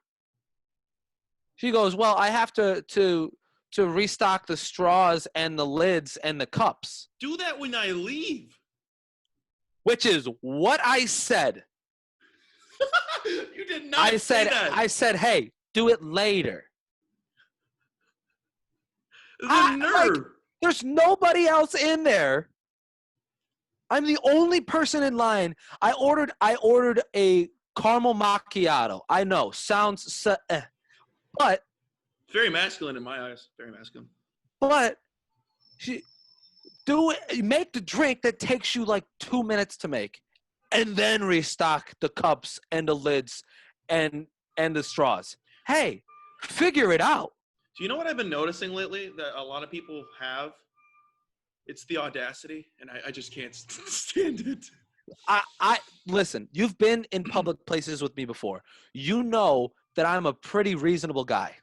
D: She goes, well, I have to restock the straws and the lids and the cups.
C: Do that when I leave.
D: Which is what I said.
C: You did not say that.
D: I said, hey, do it later.
C: The nerve.
D: There's nobody else in there. I'm the only person in line. I ordered a caramel macchiato. I know, but
C: Very masculine in my eyes. Very masculine.
D: but make the drink that takes you like 2 minutes to make, and then restock the cups and the lids and the straws. Hey, figure it out.
C: Do you know what I've been noticing lately that a lot of people have? It's the audacity, and I just can't stand it.
D: I listen, you've been in public places with me before. You know that I'm a pretty reasonable guy.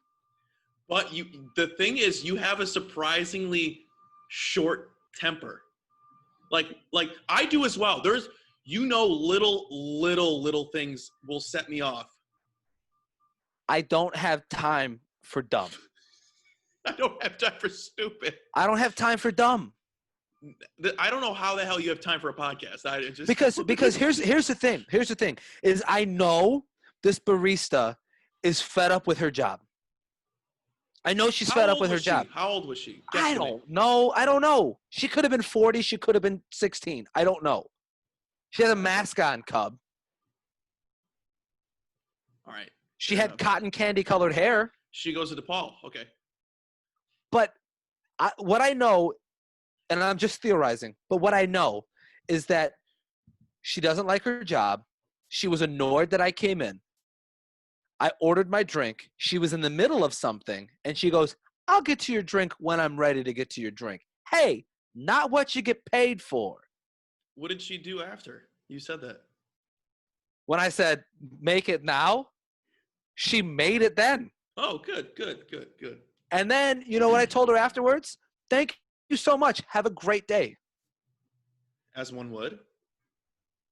C: But the thing is, you have a surprisingly short temper. Like I do as well. There's, little things will set me off.
D: I don't have time for dumb.
C: I don't have time for stupid.
D: I don't have time for dumb.
C: I don't know how the hell you have time for a podcast.
D: Because here's the thing. Here's the thing is I know this barista is fed up with her job. I know she's fed up with her job.
C: How old was she?
D: I don't know. She could have been 40. She could have been 16. I don't know. She had a mask on, Cub.
C: All right.
D: She had cotton candy colored hair.
C: She goes to DePaul. Okay.
D: But what I know, and I'm just theorizing, but what I know is that she doesn't like her job. She was annoyed that I came in. I ordered my drink. She was in the middle of something, and she goes, I'll get to your drink when I'm ready to get to your drink. Hey, not what you get paid for.
C: What did she do after? You said that.
D: When I said, make it now, she made it then.
C: Oh, good.
D: And then, you know what I told her afterwards? Thank you so much. Have a great day.
C: As one would.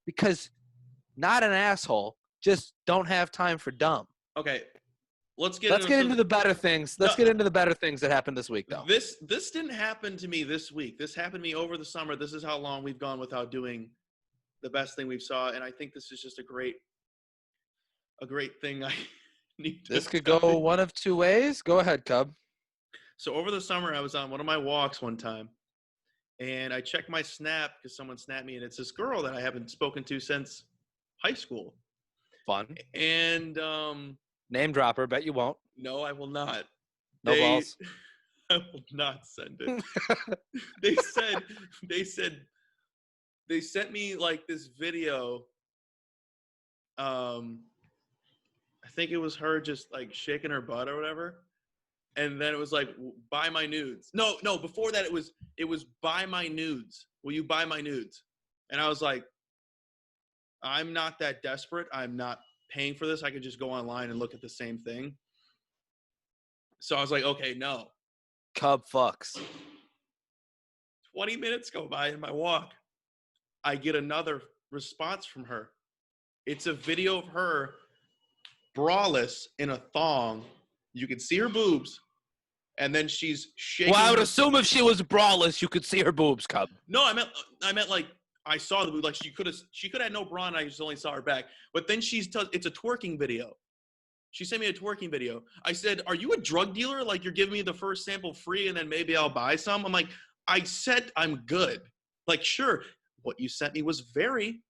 D: Because not an asshole, just don't have time for dumb.
C: Okay. Let's get
D: into the better things. Let's get into the better things that happened this week, though.
C: This didn't happen to me this week. This happened to me over the summer. This is how long we've gone without doing the best thing we've saw, and I think this is just a great thing I need to.
D: This could go one of two ways. Go ahead, Cub.
C: So over the summer, I was on one of my walks one time, and I checked my Snap because someone snapped me, and it's this girl that I haven't spoken to since high school.
D: Fun.
C: And
D: name dropper. Bet you won't.
C: No, I will not.
D: No balls.
C: I will not send it. They sent me like this video. I think it was her just like shaking her butt or whatever. And then it was like, buy my nudes. No, before that it was buy my nudes. Will you buy my nudes? And I was like, I'm not that desperate. I'm not paying for this. I could just go online and look at the same thing. So I was like, okay, no.
D: Cub fucks.
C: 20 minutes go by in my walk. I get another response from her. It's a video of her braless in a thong. You can see her boobs. And then she's shaking.
D: Well, I would assume if she was braless, you could see her boobs, Cub.
C: No, I meant like I saw the boob. Like she could have had no bra and I just only saw her back. But then it's a twerking video. She sent me a twerking video. I said, are you a drug dealer? Like you're giving me the first sample free and then maybe I'll buy some? I'm like, I said I'm good. Like, sure, what you sent me was very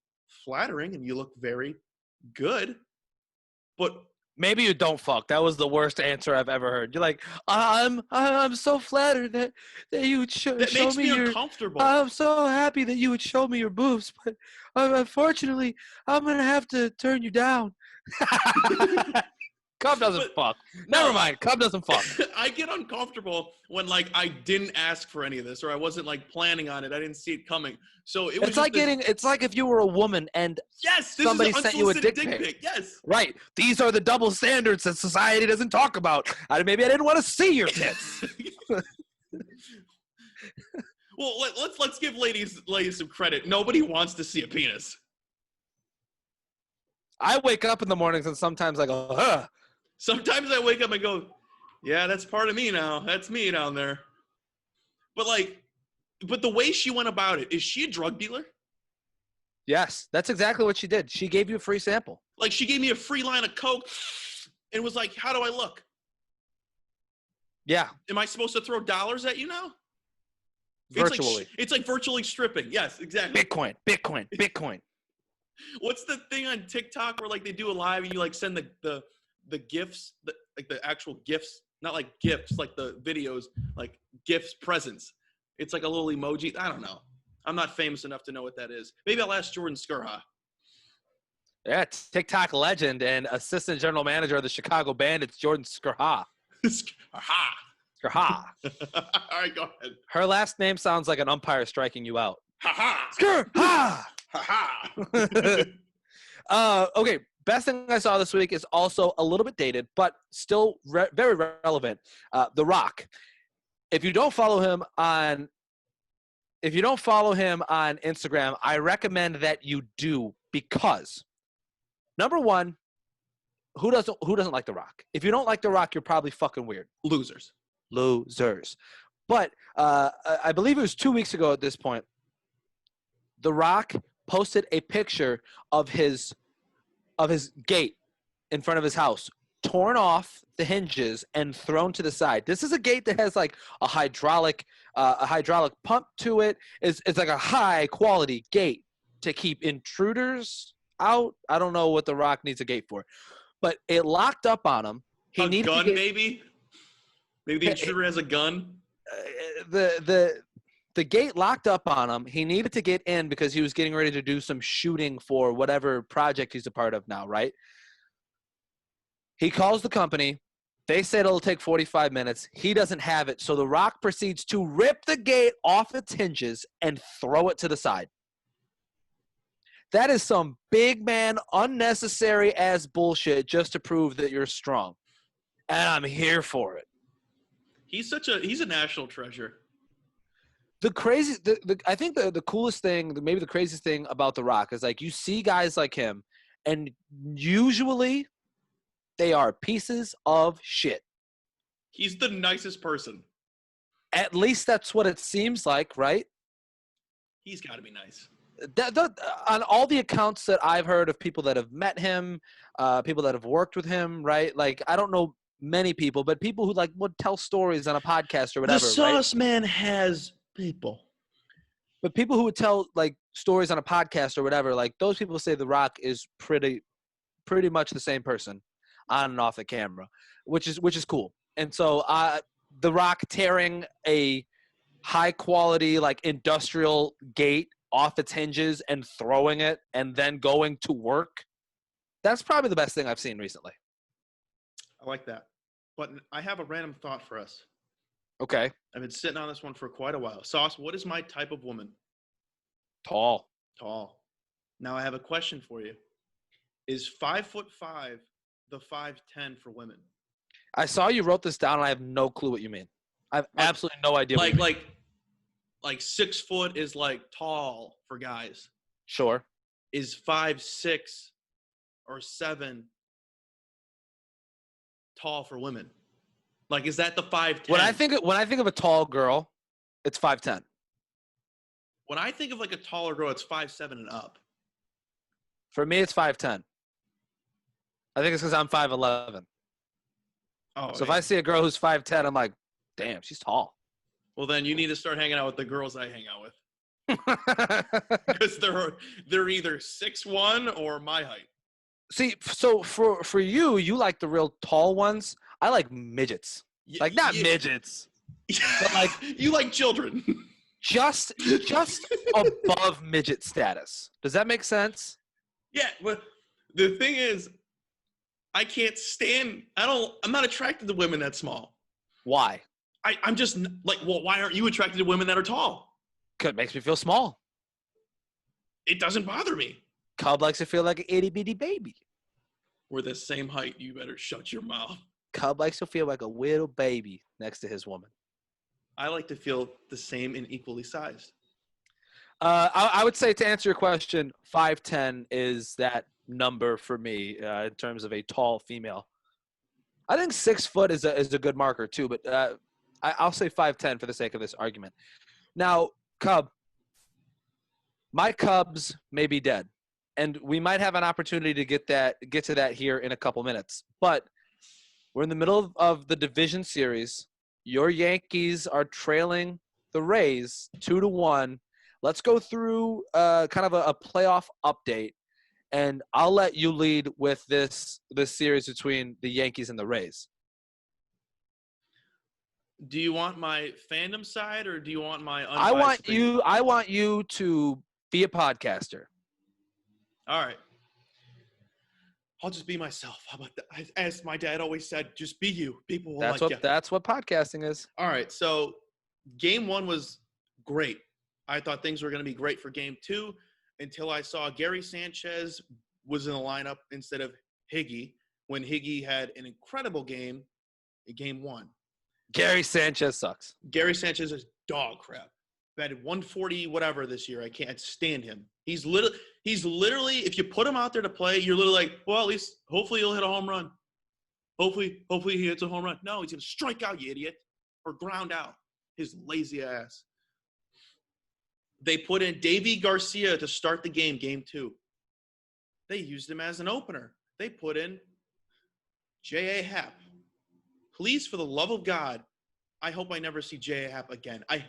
C: flattering and you look very good. But
D: maybe you don't fuck. That was the worst answer I've ever heard. You're like, I'm so flattered that you would show me your.
C: Uncomfortable.
D: I'm so happy that you would show me your boobs, but unfortunately, I'm gonna have to turn you down. Cub doesn't fuck. Never mind. Cub doesn't fuck.
C: I get uncomfortable when like I didn't ask for any of this or I wasn't like planning on it. I didn't see it coming. So it was.
D: It's like if you were a woman and somebody sent you a dick pic.
C: Yes.
D: Right. These are the double standards that society doesn't talk about. Maybe I didn't want to see your tits.
C: Well, let's give ladies some credit. Nobody wants to see a penis.
D: I wake up in the mornings and sometimes I go, ugh.
C: Sometimes I wake up and go, yeah, that's part of me now. That's me down there. But the way she went about it, is she a drug dealer?
D: Yes, that's exactly what she did. She gave you a free sample.
C: Like she gave me a free line of Coke and was like, how do I look?
D: Yeah,
C: Am I supposed to throw dollars at you now?
D: virtually.
C: It's like virtually stripping. Yes, exactly.
D: Bitcoin.
C: What's the thing on TikTok where like they do a live and you like send the gifts, like the actual gifts, not like gifts, like the videos, like gifts, presents. It's like a little emoji. I don't know. I'm not famous enough to know what that is. Maybe I'll ask Jordan Skirha.
D: Yeah, TikTok legend and assistant general manager of the Chicago Bandits, Jordan Skirha.
C: Aha.
D: Skirha.
C: All right, go ahead.
D: Her last name sounds like an umpire striking you out.
C: Ha ha.
D: Skirha.
C: Ha ha.
D: Okay, best thing I saw this week is also a little bit dated, but still very relevant. The Rock. If you don't follow him on Instagram, I recommend that you do, because number one, who doesn't like The Rock? If you don't like The Rock, you're probably fucking weird.
C: Losers.
D: But I believe it was 2 weeks ago at this point, The Rock posted a picture of his gate in front of his house, torn off the hinges and thrown to the side. This is a gate that has like a hydraulic pump to it. It's like a high quality gate to keep intruders out. I don't know what The Rock needs a gate for, but it locked up on him.
C: A gun, maybe? Maybe the intruder has a gun?
D: The gate locked up on him. He needed to get in because he was getting ready to do some shooting for whatever project he's a part of now, right? He calls the company. They said it'll take 45 minutes. He doesn't have it, so The Rock proceeds to rip the gate off its hinges and throw it to the side. That is some big man, unnecessary ass bullshit just to prove that you're strong. And I'm here for it.
C: He's a national treasure.
D: I think the coolest thing, maybe the craziest thing about The Rock is like you see guys like him, and usually they are pieces of shit.
C: He's the nicest person.
D: At least that's what it seems like, right?
C: He's got to be nice.
D: On all the accounts that I've heard of people that have met him, people that have worked with him, right? Like, I don't know many people, but people who like would tell stories on a podcast or whatever.
C: The Sauce
D: right?
C: Man has people.
D: But people who would tell like stories on a podcast or whatever, like those people say The Rock is pretty much the same person on and off the camera, which is cool. And so The Rock tearing a high quality like industrial gate off its hinges and throwing it and then going to work, that's probably the best thing I've seen recently.
C: I like that. But I have a random thought for us.
D: Okay.
C: I've been sitting on this one for quite a while. Sauce, what is my type of woman?
D: Tall.
C: Now I have a question for you. Is 5'5" the 5'10" for women?
D: I saw you wrote this down and I have no clue what you mean. I have absolutely no idea.
C: Like 6 foot is like tall for guys.
D: Sure.
C: Is 5'6" or 7" tall for women? Like, is that the 5'10"?
D: When I think of a tall girl, it's 5'10".
C: When I think of like a taller girl, it's 5'7" and up.
D: For me, it's 5'10". I think it's because I'm 5'11".
C: Oh,
D: so if I see a girl who's 5'10", I'm like, damn, she's tall.
C: Well, then you need to start hanging out with the girls I hang out with. Because they're either 6'1" or my height.
D: See, so for you like the real tall ones. I like midgets. Like not midgets. But like
C: you like children.
D: Just above midget status. Does that make sense?
C: Yeah, but the thing is, I can't stand. I'm not attracted to women that small.
D: Why?
C: I'm just like, well, why aren't you attracted to women that are tall?
D: Because it makes me feel small.
C: It doesn't bother me.
D: Cub likes to feel like an itty bitty baby.
C: We're the same height. You better shut your mouth.
D: Cub likes to feel like a little baby next to his woman.
C: I like to feel the same and equally sized.
D: I would say, to answer your question, 5'10" is that number for me in terms of a tall female. I think 6 foot is a good marker too, but I'll say 5'10" for the sake of this argument. Now, Cub, my Cubs may be dead, and we might have an opportunity to get to that here in a couple minutes. But we're in the middle of the division series Your Yankees are trailing the Rays 2-1. Let's go through kind of a playoff update, and I'll let you lead with this series between the Yankees and the Rays.
C: Do you want my fandom side or do you want my
D: I
C: unbiased
D: want
C: opinion?
D: you to be a podcaster.
C: All right. I'll just be myself. How about that? As my dad always said, just be you. People will like you.
D: That's what podcasting is.
C: All right. So game 1 was great. I thought things were going to be great for game 2 until I saw Gary Sanchez was in the lineup instead of Higgy when Higgy had an incredible game in game 1.
D: Gary Sanchez sucks.
C: Gary Sanchez is dog crap. Batted 140 whatever this year. I can't stand him. He's literally, if you put him out there to play, you're literally like, well, at least hopefully he'll hit a home run. Hopefully he hits a home run. No, he's gonna strike out, you idiot, or ground out. His lazy ass. They put in Davy Garcia to start the game, game 2. They used him as an opener. They put in J.A. Happ. Please, for the love of God, I hope I never see J.A. Happ again. I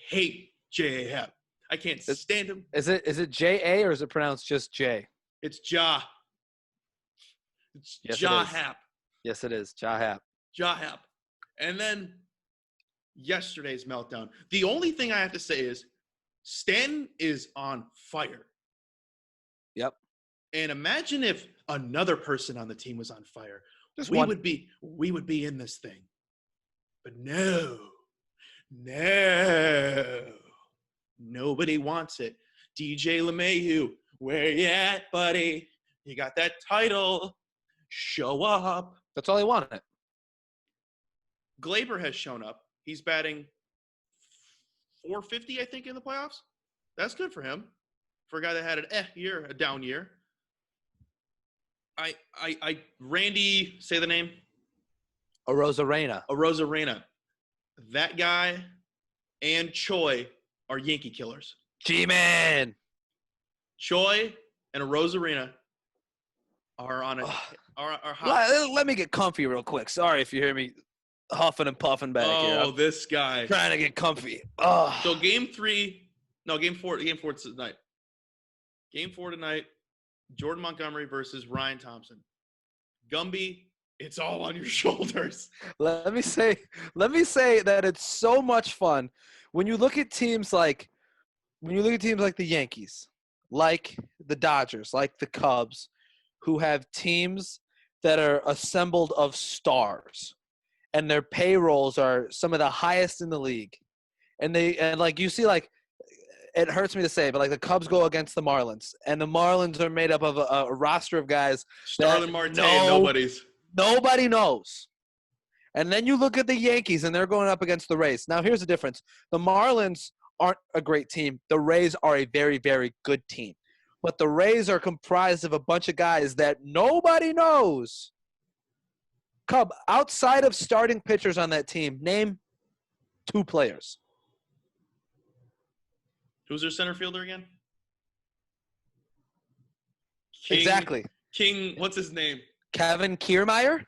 C: hate J.A. Happ. I can't stand him.
D: Is it J.A. or is it pronounced just J?
C: It's Ja. It's
D: Yes,
C: Ja
D: it is.
C: Happ.
D: Yes, it is. Ja Happ.
C: Ja Happ. And then yesterday's meltdown. The only thing I have to say is Stanton is on fire.
D: Yep.
C: And imagine if another person on the team was on fire.
D: Just
C: we
D: one.
C: would be in this thing. But no. Nobody wants it. DJ LeMahieu, where you at, buddy? You got that title. Show up.
D: That's all he wanted.
C: Glaber has shown up. He's batting 450, I think, in the playoffs. That's good for him. For a guy that had a down year. Randy, say the name.
D: Arozarena.
C: That guy and Choi are Yankee killers.
D: G-Man.
C: Choi and Arozarena are on are hot.
D: Let me get comfy real quick. Sorry if you hear me huffing and puffing back here.
C: Oh, this guy.
D: Trying to get comfy. Oh.
C: So game 4 tonight. Game 4 tonight, Jordan Montgomery versus Ryan Thompson. Gumby, it's all on your shoulders.
D: Let me say that it's so much fun when you look at teams like the Yankees, like the Dodgers, like the Cubs, who have teams that are assembled of stars, and their payrolls are some of the highest in the league. And like you see, like, it hurts me to say, but like the Cubs go against the Marlins, and the Marlins are made up of a roster of guys.
C: Starlin Marte,
D: nobody knows. And then you look at the Yankees, and they're going up against the Rays. Now, here's the difference. The Marlins aren't a great team. The Rays are a very, very good team. But the Rays are comprised of a bunch of guys that nobody knows. Cub, outside of starting pitchers on that team, name 2 players.
C: Who's their center fielder again?
D: Exactly.
C: King, what's his name?
D: Kevin Kiermaier.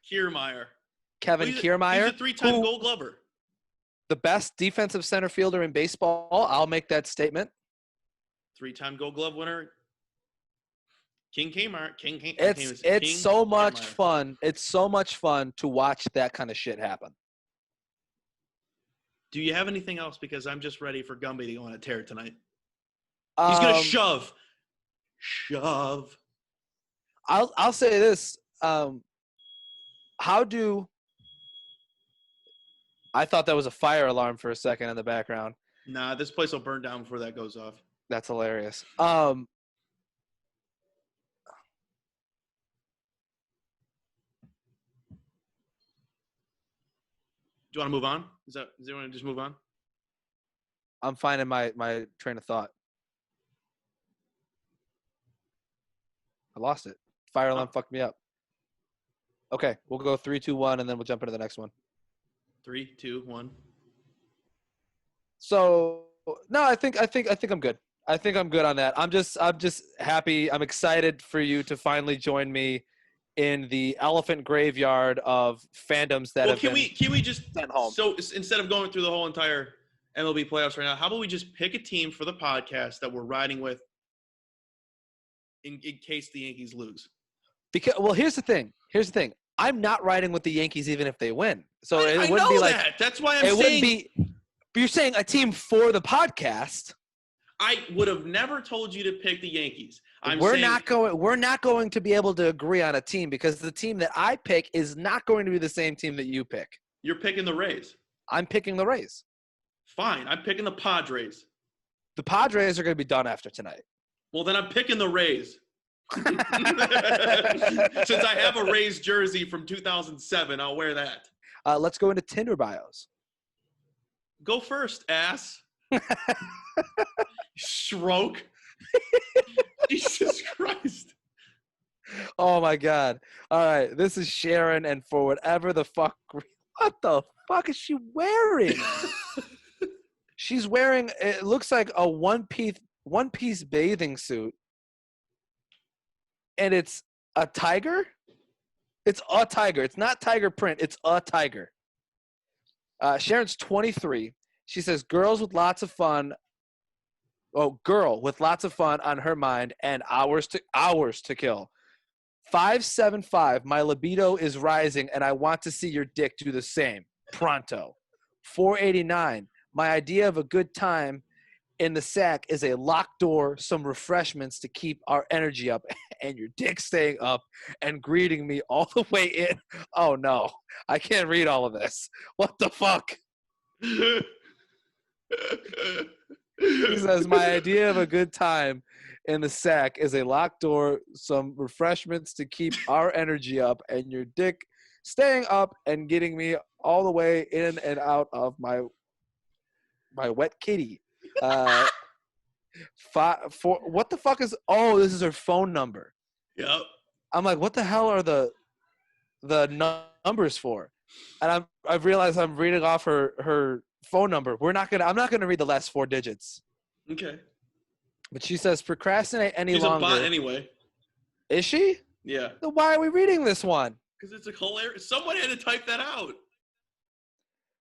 D: Kevin Kiermaier.
C: He's a 3-time Gold Glover.
D: The best defensive center fielder in baseball. I'll make that statement.
C: 3-time Gold Glove winner. King Kmart.
D: It's so much fun. It's so much fun to watch that kind of shit happen.
C: Do you have anything else? Because I'm just ready for Gumby to go on a tear tonight. He's gonna shove.
D: I'll say this. I thought that was a fire alarm for a second in the background.
C: Nah, this place will burn down before that goes off.
D: That's hilarious.
C: Do you want to move on? Does anyone want to just move on?
D: I'm finding my train of thought. I lost it. Fire alarm fucked me up. Okay, we'll go 3, 2, 1, and then we'll jump into the next one.
C: 3, 2, 1.
D: So no, I think I'm good. I think I'm good on that. I'm just happy. I'm excited for you to finally join me in the elephant graveyard of fandoms that
C: Well,
D: have
C: can we just
D: sent home.
C: so instead of going through the whole entire MLB playoffs right now, how about we just pick a team for the podcast that we're riding with in case the Yankees lose?
D: Because here's the thing. I'm not riding with the Yankees even if they win. So
C: I
D: it wouldn't
C: know
D: be like
C: that. That's why I'm
D: it wouldn't
C: saying
D: be. But you're saying a team for the podcast.
C: I would have never told you to pick the Yankees.
D: We're not going to be able to agree on a team because the team that I pick is not going to be the same team that you pick.
C: You're picking the Rays.
D: I'm picking the Rays.
C: Fine. I'm picking the Padres.
D: The Padres are going to be done after tonight.
C: Well, then I'm picking the Rays. Since I have a Rays jersey from 2007, I'll wear that.
D: Let's go into Tinder bios.
C: Go first, ass. Stroke. Jesus Christ.
D: Oh my God. All right. This is Sharon, and for whatever the fuck, what the fuck is she wearing? She's wearing, it looks like a one-piece bathing suit. And it's a tiger? It's a tiger. It's not tiger print. It's a tiger. Sharon's 23. She says, girl with lots of fun on her mind and hours to kill. 575, my libido is rising and I want to see your dick do the same. Pronto. 489, my idea of a good time in the sack is a locked door, some refreshments to keep our energy up, and your dick staying up and greeting me all the way in. Oh no, I can't read all of this. What the fuck? He says, my idea of a good time in the sack is a locked door, some refreshments to keep our energy up, and your dick staying up and getting me all the way in and out of my wet kitty. What the fuck is? Oh, this is her phone number.
C: Yep.
D: I'm like, what the hell are the numbers for? And I've realized I'm reading off her phone number. I'm not gonna read the last 4 digits.
C: Okay.
D: But she says procrastinate any
C: She's
D: longer.
C: a bot anyway.
D: Is she?
C: Yeah.
D: Then why are we reading this one?
C: Because it's a hilarious. Someone had to type that out.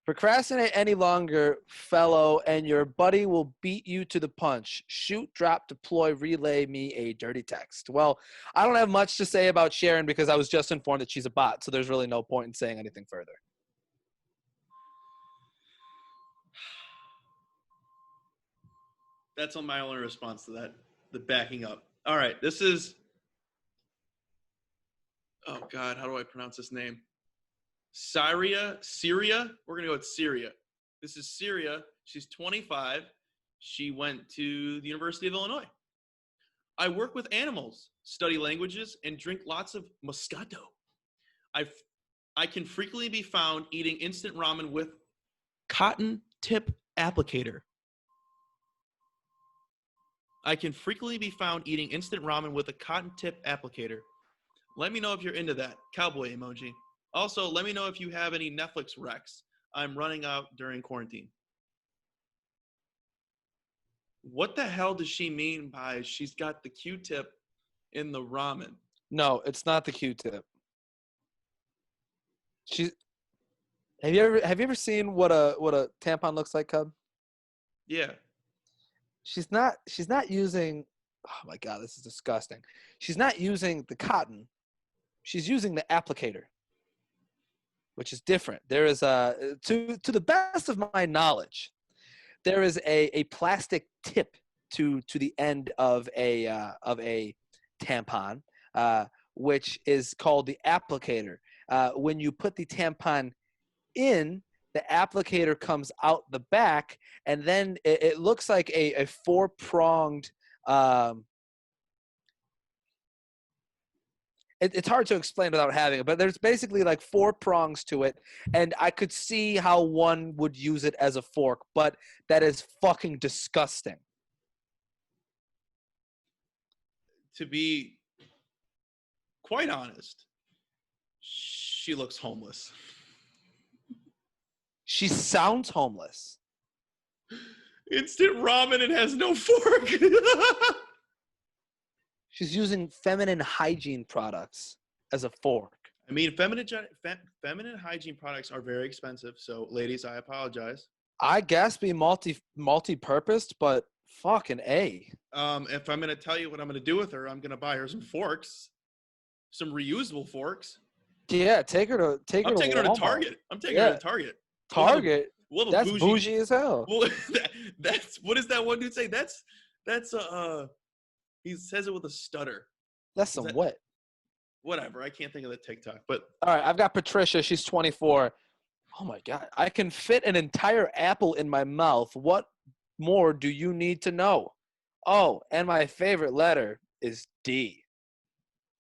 D: Procrastinate any longer, fellow, and your buddy will beat you to the punch. Shoot, drop, deploy, relay me a dirty text. Well, I don't have much to say about Sharon because I was just informed that she's a bot, so there's really no point in saying anything further.
C: That's on my only response to that. The backing up. All right, this is. Oh God, how do I pronounce this name? Syria. We're gonna go with Syria. This is Syria. She's 25. She went to the University of Illinois. I work with animals, study languages, and drink lots of Moscato. I can frequently be found eating instant ramen with cotton tip applicator. I can frequently be found eating instant ramen with a cotton tip applicator. Let me know if you're into that. Cowboy emoji. Also, let me know if you have any Netflix recs. I'm running out during quarantine. What the hell does she mean by she's got the Q-tip in the ramen?
D: No, it's not the Q-tip. Have you ever seen what a tampon looks like, Cub?
C: Yeah.
D: She's not using. Oh my God, this is disgusting. She's not using the cotton. She's using the applicator, which is different. There is to the best of my knowledge, there is a plastic tip to the end of a tampon, which is called the applicator. When you put the tampon in, the applicator comes out the back, and then it looks like a 4-pronged. It's hard to explain without having it, but there's basically like 4 prongs to it, and I could see how one would use it as a fork, but that is fucking disgusting.
C: To be quite honest, she looks homeless.
D: She sounds homeless.
C: Instant ramen and has no fork.
D: She's using feminine hygiene products. as a fork.
C: I mean, feminine hygiene products are very expensive. So, ladies, I apologize.
D: I guess be multi-purposed, but fucking A.
C: If I'm gonna tell you what I'm gonna do with her, I'm gonna buy her some forks, some reusable forks.
D: Yeah, take her to
C: I'm taking her to
D: Walmart.
C: Target. I'm taking her to Target.
D: Target.
C: We'll have a
D: That's bougie as hell.
C: Well, that's what does that one dude say? That's he says it with a stutter.
D: That's some wet.
C: Whatever. I can't think of the TikTok, but
D: All right, I've got Patricia. She's 24. Oh my God. I can fit an entire apple in my mouth. What more do you need to know? Oh, and my favorite letter is D.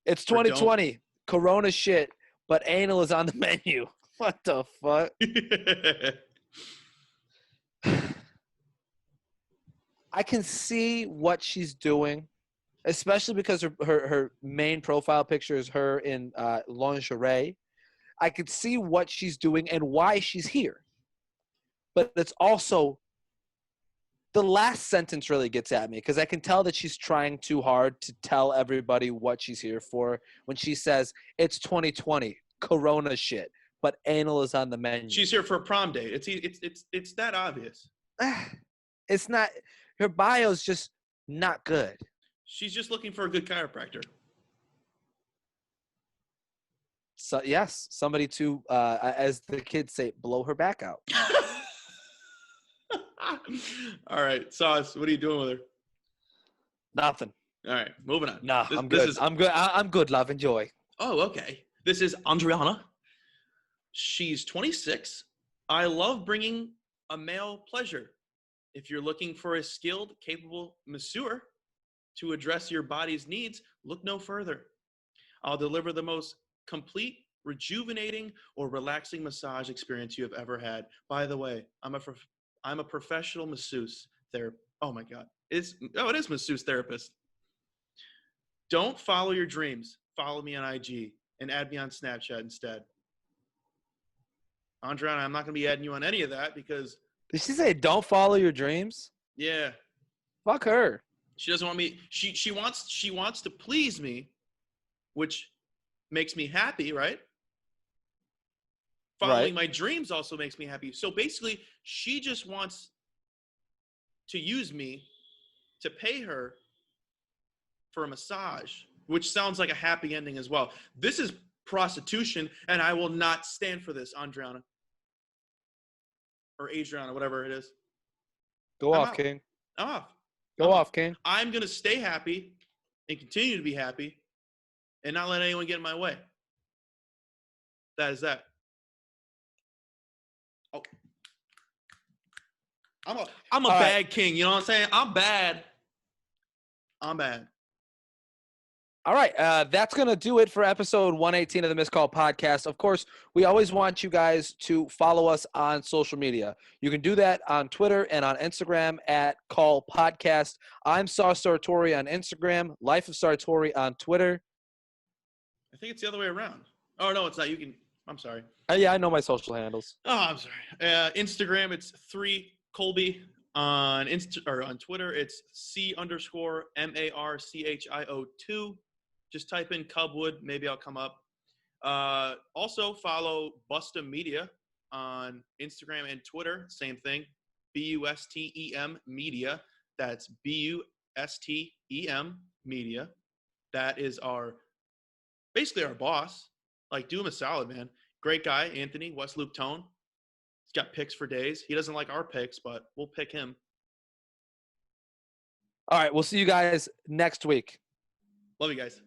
D: It's
C: For don't.
D: 2020. Corona shit, but anal is on the menu. What the fuck? I can see what she's doing, especially because her main profile picture is her in lingerie. I could see what she's doing and why she's here. But it's also the last sentence really gets at me because I can tell that she's trying too hard to tell everybody what she's here for when she says it's 2020, Corona shit, but anal is on the menu.
C: She's here for a prom date. It's that obvious.
D: It's not. Her bio's just not good.
C: She's just looking for a good chiropractor.
D: So yes, somebody to, as the kids say, blow her back out.
C: All right, Sauce. What are you doing with her?
D: Nothing.
C: All right, moving on.
D: Nah, I'm good. I'm good. I'm good. Love, enjoy.
C: Oh, okay. This is Andriana. She's 26. I love bringing a male pleasure. If you're looking for a skilled, capable masseur to address your body's needs, look no further. I'll deliver the most complete, rejuvenating, or relaxing massage experience you have ever had. By the way, I'm a professional masseuse therapist. Oh my God. It is masseuse therapist. Don't follow your dreams. Follow me on IG and add me on Snapchat instead. Andrea, I'm not going to be adding you on any of that because.
D: Did she say don't follow your dreams?
C: Yeah.
D: Fuck her.
C: She doesn't want me. She wants to please me, which makes me happy, right? Following my dreams also makes me happy. So basically, she just wants to use me to pay her for a massage, which sounds like a happy ending as well. This is prostitution, and I will not stand for this, Andriana. Or Adriana, whatever it is.
D: Go off, King.
C: I'm off.
D: Go off, King.
C: I'm going to stay happy and continue to be happy and not let anyone get in my way. That is that. Oh. I'm a bad king, you know what I'm saying? I'm bad.
D: All right, that's going to do it for episode 118 of the Missed Call Podcast. Of course, we always want you guys to follow us on social media. You can do that on Twitter and on Instagram at Call Podcast. I'm Sauce Sartori on Instagram, Life of Sartori on Twitter.
C: I think it's the other way around. Oh, no, it's not. I'm sorry.
D: Yeah, I know my social handles.
C: Oh, I'm sorry. Instagram, it's 3Colby. On Twitter, it's C_MARCHIO2. Just type in Cubwood. Maybe I'll come up. Also, follow Busta Media on Instagram and Twitter. Same thing. BUSTEM Media. That's BUSTEM Media. That is basically our boss. Like, do him a solid, man. Great guy, Anthony, West Loop Tone. He's got picks for days. He doesn't like our picks, but we'll pick him.
D: All right, we'll see you guys next week.
C: Love you guys.